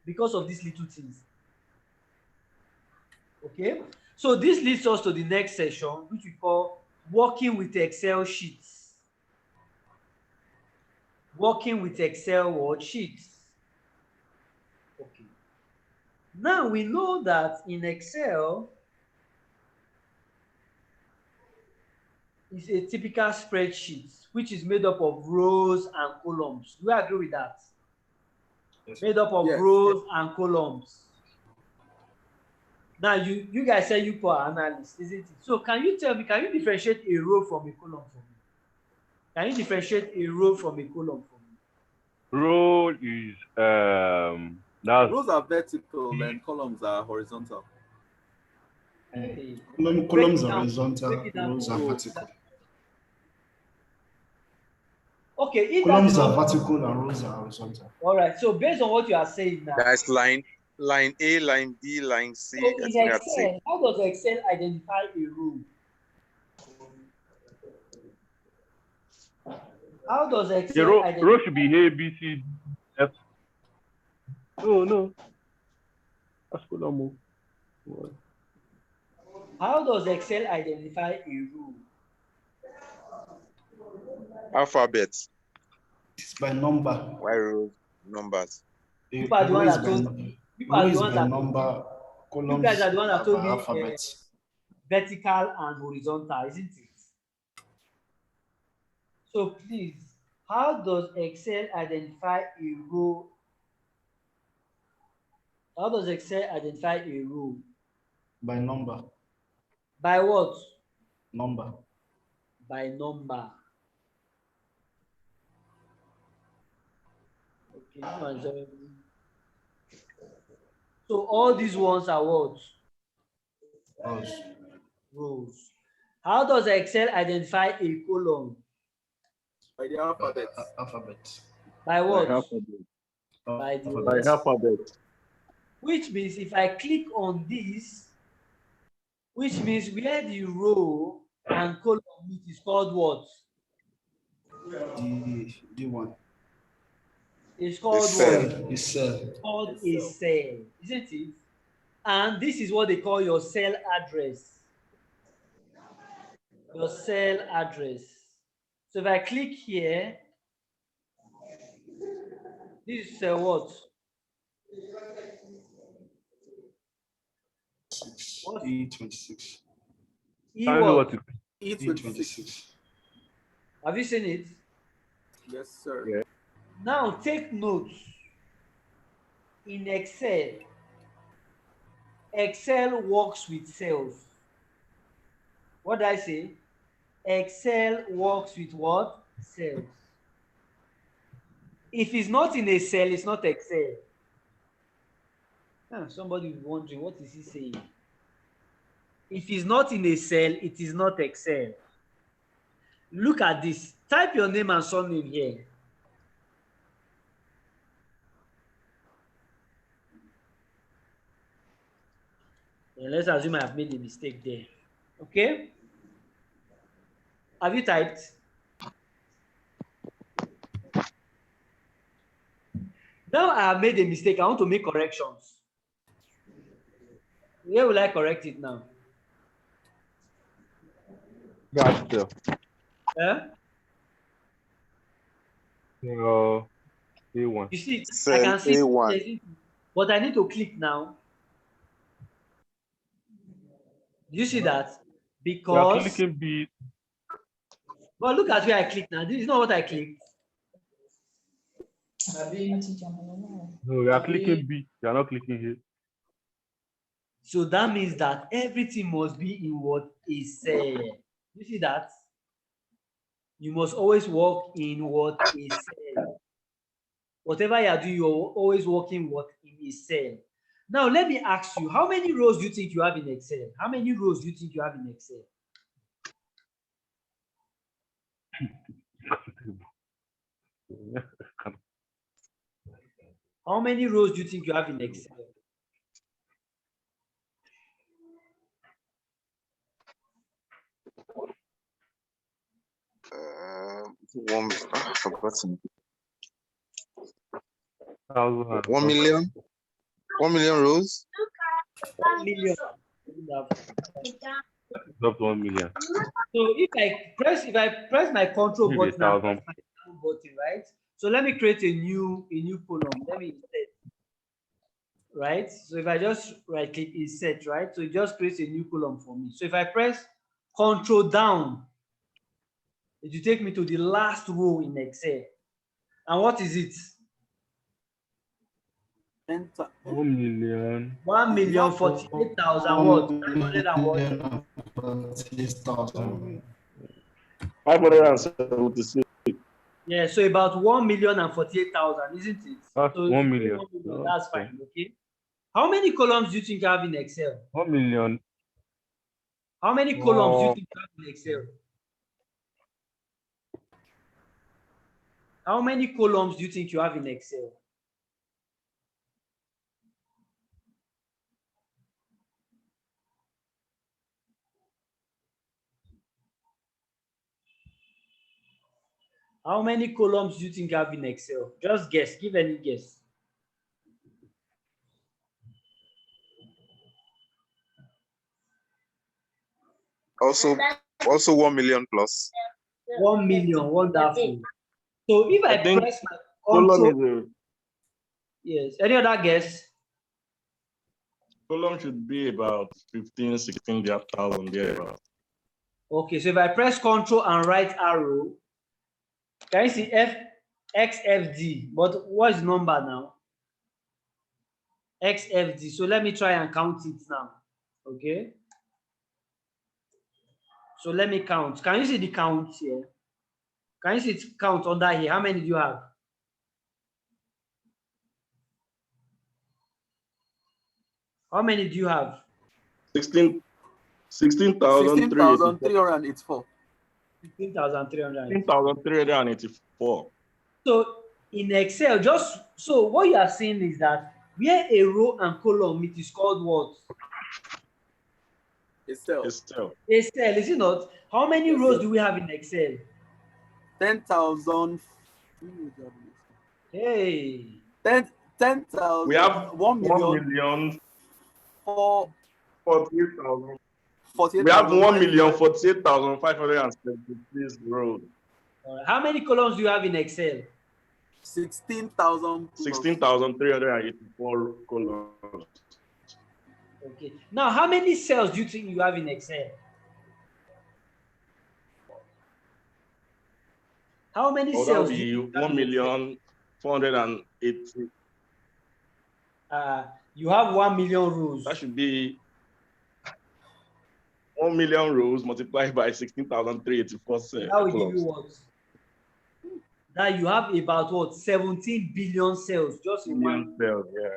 because of these little things. Okay, so this leads us to the next session, which we call working with Excel sheets. Working with Excel sheets. Okay. Now we know that in Excel, it's a typical spreadsheet, which is made up of rows and columns. Do you agree with that? Yes. Made up of rows and columns. Now you guys say you are analysts, isn't it? So can you tell me, can you differentiate a row from a column for me? Can you differentiate a row from a column for me? Row is rows are vertical and columns are horizontal. Hey. Columns are horizontal, rows are vertical. Okay, columns are vertical and rows are horizontal. All right. So based on what you are saying now, that's line A, line B, line C. So in Excel, how does Excel identify a row? How does Excel identify? Row should be A, B, C, F. No. That's column. How does Excel identify a row? Alphabets. It's by number. Why rows? Numbers. You are the one that told me. You are the one that number. You guys are the one that told me vertical and horizontal, isn't it? So please, how does Excel identify a row? How does Excel identify a row? By number. By what? Number. By number. Okay. So all these ones are what? Rows. Rows. How does Excel identify a column? By the alphabet. Alphabet. By what? By alphabet. by the By alphabet. which means if I click on this, which means where the row and column meet is called what? D1. It's called cell. what? The cell. It's called a cell, isn't it? And this is what they call your cell address. Your cell address. So if I click here, this is what? What? E26. E Tell me what? what to E26. Have you seen it? Yes, sir. Yeah. Now take notes. In Excel, Excel works with cells. What did I say? Excel works with what? Cells. If it's not in a cell, it's not Excel. Somebody is wondering, what is he saying? If it's not in a cell, it is not Excel. Look at this. Type your name and surname here. And let's assume I have made a mistake there. Okay? Have you typed? Now I have made a mistake. I want to make corrections. Where will I correct it now? Gotcha. A1. You see, I Cell can see, A1. but I need to click now. Do you see that? You are Because, clicking B. but look at where I click now. This is not what I clicked. No, you are clicking B. You are not clicking here. So that means that everything must be in what is said. You see that? You must always work in what is said. Whatever you are doing, you're always working what in a cell. Now, let me ask you, how many rows do you think you have in Excel? How many rows do you think you have in Excel? How many rows do you think you have in Excel? I've forgotten. 1,000. 1 million? 1 million rows? 1 million. Up to 1 million. So if I press my control Maybe button, and 1,000. press my down button, right? So let me create a new column. Let me insert, right? So if I just right click insert, right? So it just creates a new column for me. So if I press control down, it will take me to the last row in Excel. And what is it? Enter. 1 million. 1,048,000 what? 900 46,000. 576. Yeah, so about 1,048,000, isn't it? That's So 1 million. 1 million, that's fine, okay? How many columns do you think you have in Excel? 1 million. How many columns do you think you have in Excel? How many columns do you think you have in Excel? How many columns do you think you have in Excel? Just guess, give any guess. Also 1 million plus. 1 million, wonderful. So if I think press my Column control, is yes, any other guess? column should be about 15, 16,000 there. Okay, so if I press control and right arrow, can you see XFD? But what's the number now? XFD. So let me try and count it now. Okay. So let me count. Can you see the count here? Can you see it count under here? How many do you have? How many do you have? 16,384. 16,384. 16,300. 16,384. So in Excel, just so what you are saying is that where a row and column meet is called what? A cell. A cell. A cell, is it not? How many Yes, rows sir. do we have in Excel? 10,000. Hey. 10,000. We have 1 million. 1,000,000 For 48,000. 48,000. We have 1,048,576 rows. How many columns do you have in Excel? 16,000. 16,384 columns. Okay. Now, how many cells do you think you have in Excel? How many Oh, that cells would do be you have in Excel? 1,480,000. You have 1 million rows. That should be 1 million rows multiplied by 16,384 cells. That will give you what? Now you have about what? 17 billion cells just in one. Cells, yeah.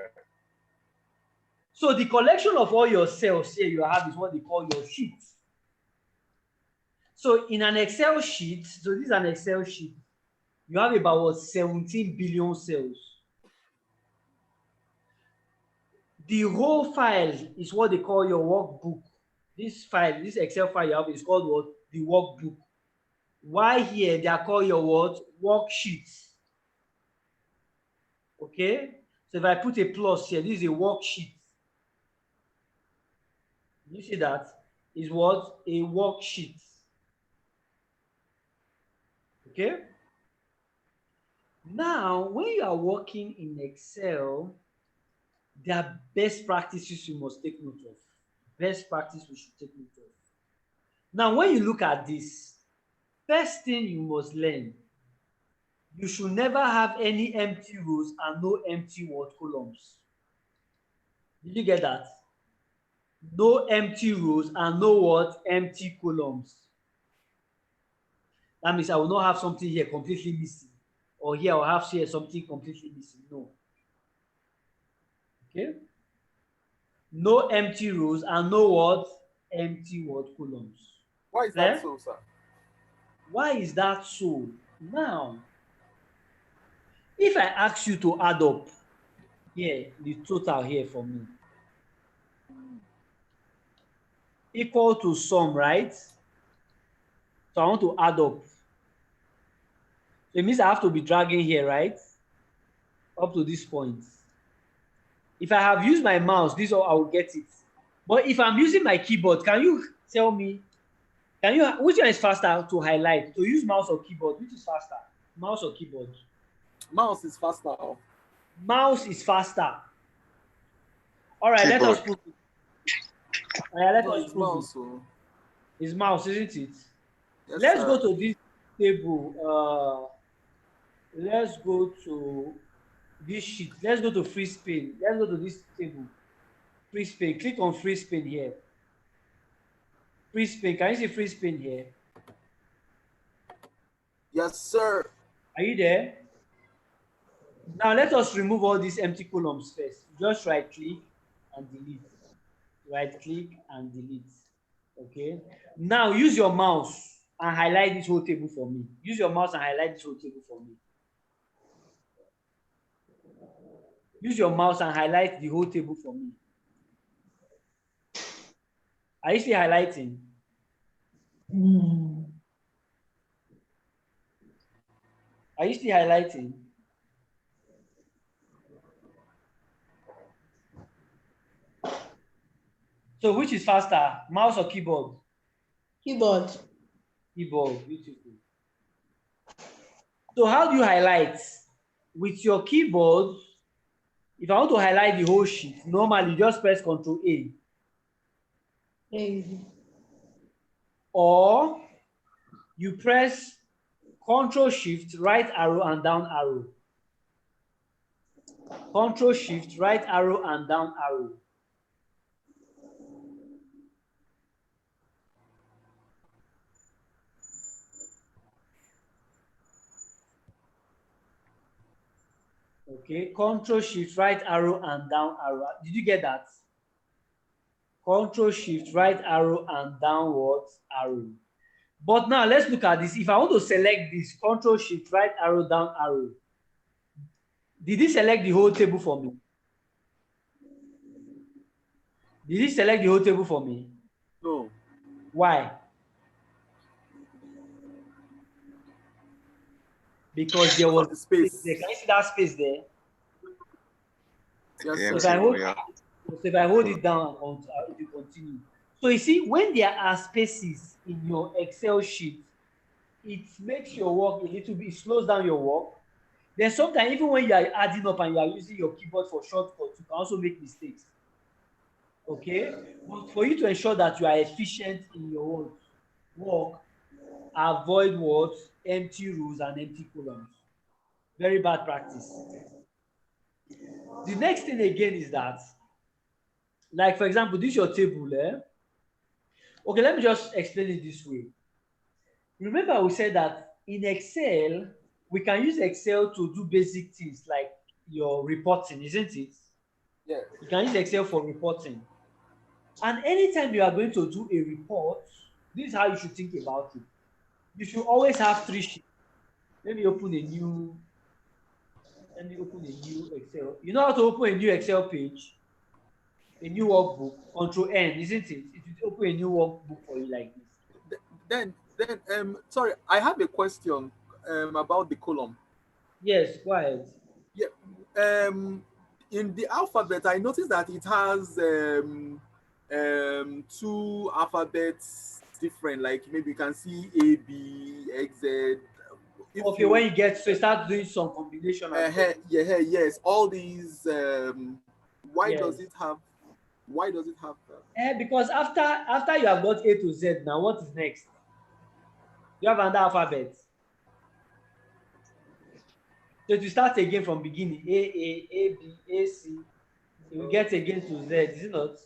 So the collection of all your cells here you have is what they call your sheet. So in an Excel sheet, so this is an Excel sheet, you have about what? 17 billion cells. The whole file is what they call your workbook. This file, this Excel file you have is called what? The workbook. Why here they are called your what? Worksheets. Okay? So if I put a plus here, this is a worksheet. You see that? Is what? A worksheet. Okay? Now, when you are working in Excel, there are best practices you must take note of. Best practice we should take note of. Now, when you look at this, first thing you must learn, you should never have any empty rows and no empty what? Columns. Did you get that? No empty rows and no what? Empty columns. That means I will not have something here completely missing. Or here I'll have here something completely missing. No. Okay? No empty rows and no what? Empty what? Columns. Why is that so, sir? Why is that so? Now, if I ask you to add up here, the total here for me, equal to sum, right? So I want to add up. So it means I have to be dragging here, right? Up to this point. If I have used my mouse, this I will get it. But if I'm using my keyboard, can you tell me, which one is faster to highlight? To use mouse or keyboard, which is faster? Mouse or keyboard? Mouse is faster. Mouse is faster. All right, Keyboard. let us put it. Let us It's prove mouse. it. It's mouse, isn't it? Yes, Let's sir. go to this table. Let's go to this sheet. Let's go to free spin. Let's go to this table. Free spin. Click on free spin here. Free spin. Can you see free spin here? Yes, sir. Are you there? Now let us remove all these empty columns first. Just right click and delete. Right click and delete. Okay. Now use your mouse and highlight this whole table for me. Use your mouse and highlight this whole table for me. Use your mouse and highlight the whole table for me. Are you still highlighting? Are you still highlighting? So which is faster, mouse or keyboard? Keyboard. Keyboard, beautiful. So how do you highlight? With your keyboard, if I want to highlight the whole sheet, normally just press Ctrl A. Or you press Ctrl Shift, right arrow and down arrow. Ctrl Shift, right arrow and down arrow. Okay, Ctrl Shift, right arrow and down arrow. Did you get that? Ctrl Shift, right arrow and downward arrow. But now let's look at this. If I want to select this, Ctrl Shift, right arrow, down arrow. Did he select the whole table for me? Did he select the whole table for me? No. Why? Because there was space. there. Can you see that space there? Yes, Yeah, So if sir. I hold, yeah. so if I hold it down, it will continue. So you see, when there are spaces in your Excel sheet, it makes your work a little bit, it slows down your work. Then sometimes, even when you are adding up and you are using your keyboard for shortcuts, you can also make mistakes. Okay? But for you to ensure that you are efficient in your work, avoid what? Empty rows and empty columns. Very bad practice. The next thing again is that, like for example, this is your table. Okay, let me just explain it this way. Remember, we said that in Excel, we can use Excel to do basic things like your reporting, isn't it? Yes. You can use Excel for reporting. And anytime you are going to do a report, this is how you should think about it. You should always have 3 sheets. Let me open a new Excel. You know how to open a new Excel page? A new workbook, Control N, isn't it? It will open a new workbook for you like this. Then, sorry, I have a question about the column. Yes, go ahead. Yeah. In the alphabet, I noticed that it has 2 alphabets different. Like maybe you can see A, B, X, Z. Okay, when you get so start doing some combination. Yes. All these. Why Yes. does it have? Why does it have that? Because after you have got A to Z, now what is next? You have another alphabet. So to start again from beginning, A, B, A, C, you will get again to Z, is it not?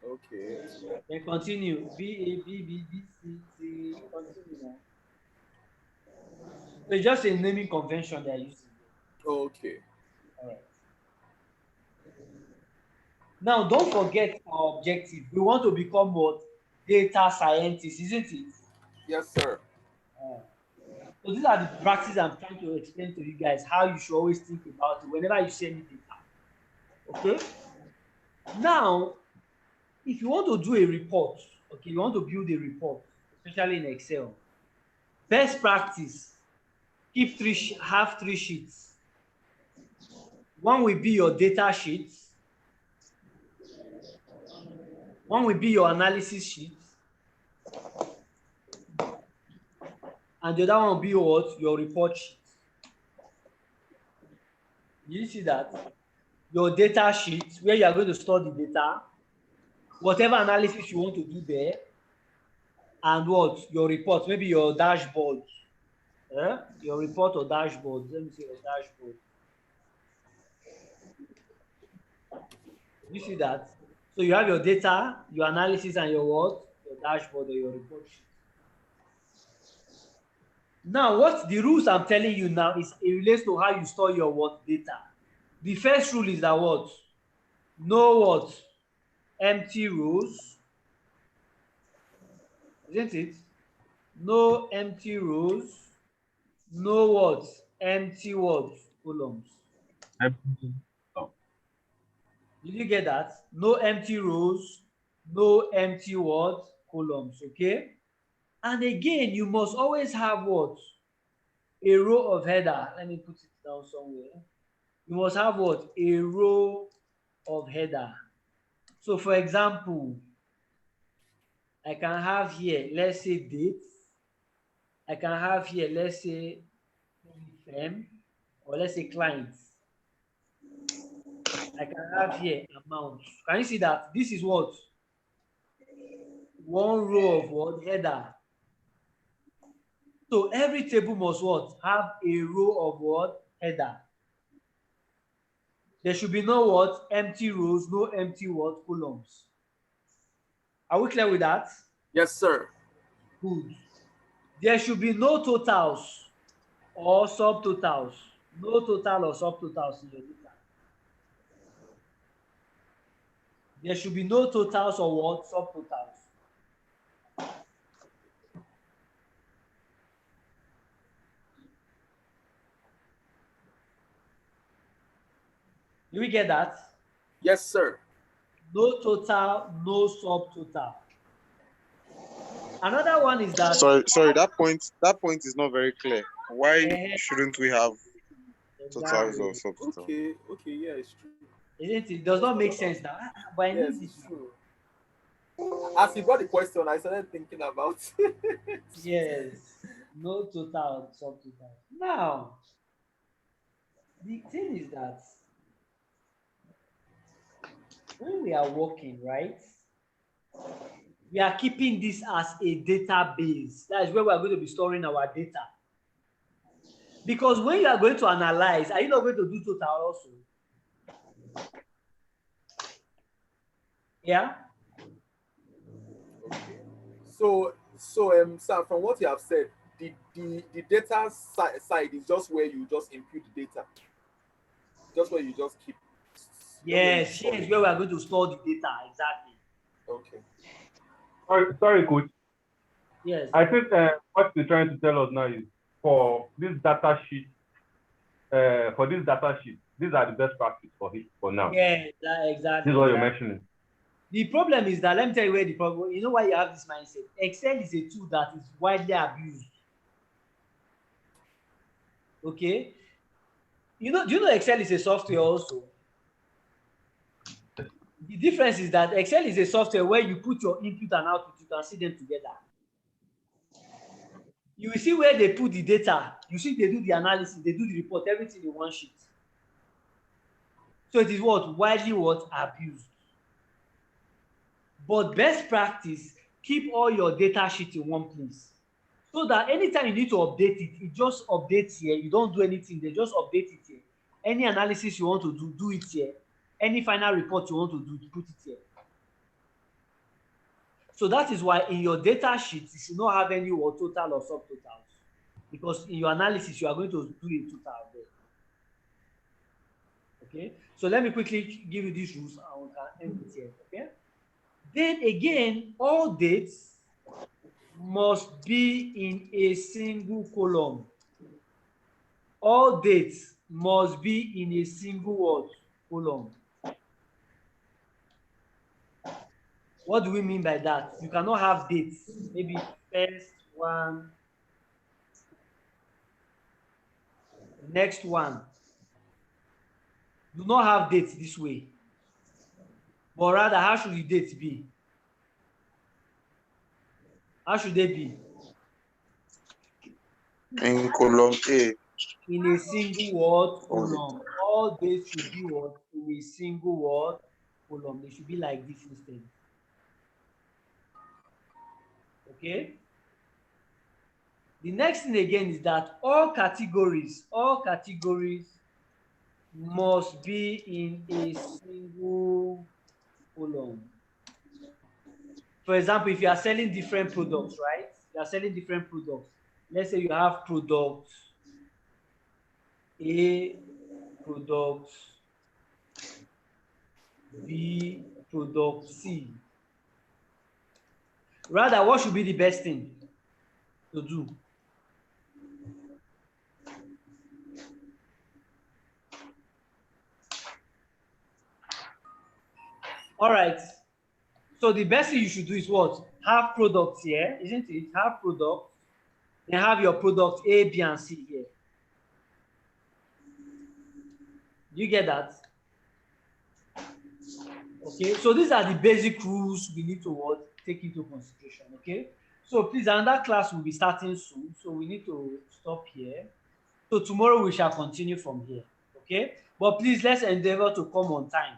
Okay. Then continue. B, A, B, B, B, C, C, continue now. So it's just a naming convention they are using. Okay. All right. Now, don't forget our objective. We want to become what? Data scientists, isn't it? Yes, sir. So these are the practices I'm trying to explain to you guys, how you should always think about it whenever you see any data. Okay? Now, if you want to do a report, okay, you want to build a report, especially in Excel, best practice, have 3 sheets. One will be your data sheet. One will be your analysis sheet. And the other one will be what? Your report sheet. You see that? Your data sheet, where you are going to store the data, whatever analysis you want to do there, and what? Your report, maybe your dashboard. Your report or dashboard. Let me see your dashboard. You see that? So you have your data, your analysis, and your what? Your dashboard or your report sheet. Now, what the rules I'm telling you now is it relates to how you store your what data. The first rule is that what? No what? Empty rows. Isn't it? No empty rows. No what? Empty what? Columns. Did you get that? No empty rows. No empty what? Columns. Okay? And again, you must always have what? A row of header. Let me put it down somewhere. You must have what? A row of header. So for example, I can have here, let's say dates. I can have here, let's say firm, or let's say clients. I can have here amount. Can you see that? This is what? One row of what? Header. So every table must what? Have a row of what? Header. There should be no what? Empty rows, no empty what? Columns. Are we clear with that? Yes, sir. Good. There should be no totals or subtotals. No total or subtotals in your data. There should be no totals or what? Subtotals. Do we get that? Yes, sir. No total, no subtotal. Another one is that Sorry, that point is not very clear. Why shouldn't we have totals or subtotals? Okay, yeah, it's true. Isn't it? Does not make sense now. But I Yes, need it's this. true. As you got the question, I started thinking about it. Yes. No total, subtotal. Now, the thing is that when we are working, right, we are keeping this as a database. That is where we are going to be storing our data. Because when you are going to analyze, are you not going to do total also? Yeah? Okay. So Sam, from what you have said, the data side is just where you just input the data. Just where you just keep. Yes, here is where we are going to store the data, exactly. Okay. Sorry, coach. Yes. I think what you're trying to tell us now is for this data sheet, these are the best practice for now. Yeah, exactly. This is what you're mentioning. The problem is that, let me tell you where the problem, you know why you have this mindset. Excel is a tool that is widely abused. Okay? Do you know Excel is a software also? The difference is that Excel is a software where you put your input and output, you can see them together. You will see where they put the data. You see they do the analysis, they do the report, everything in one sheet. So it is widely abused. But best practice, keep all your data sheet in one place. So that anytime you need to update it, it just updates here. You don't do anything, they just update it here. Any analysis you want to do it here. Any final report you want to do, put it here. So that is why in your data sheet, you should not have any total or subtotals. Because in your analysis, you are going to do a total there. Okay? So let me quickly give you these rules and we can end it here. Okay? Then again, all dates must be in a single column. All dates must be in a single column. What do we mean by that? You cannot have dates. Maybe first one, next one. Do not have dates this way. But rather, how should the dates be? How should they be? In column A. In a single column. All dates should be in a single column. They should be like this instead. Okay? The next thing again is that all categories must be in a single column. For example, if you are selling different products, right? You are selling different products. Let's say you have product A, product B, product C. Rather, what should be the best thing to do? All right. So the best thing you should do is what? Have products here, isn't it? Have products. Then have your product A, B, and C here. Do you get that? Okay. So these are the basic rules we need to take into consideration. Okay. So please, another class will be starting soon. So we need to stop here. So tomorrow we shall continue from here. Okay. But please, let's endeavor to come on time.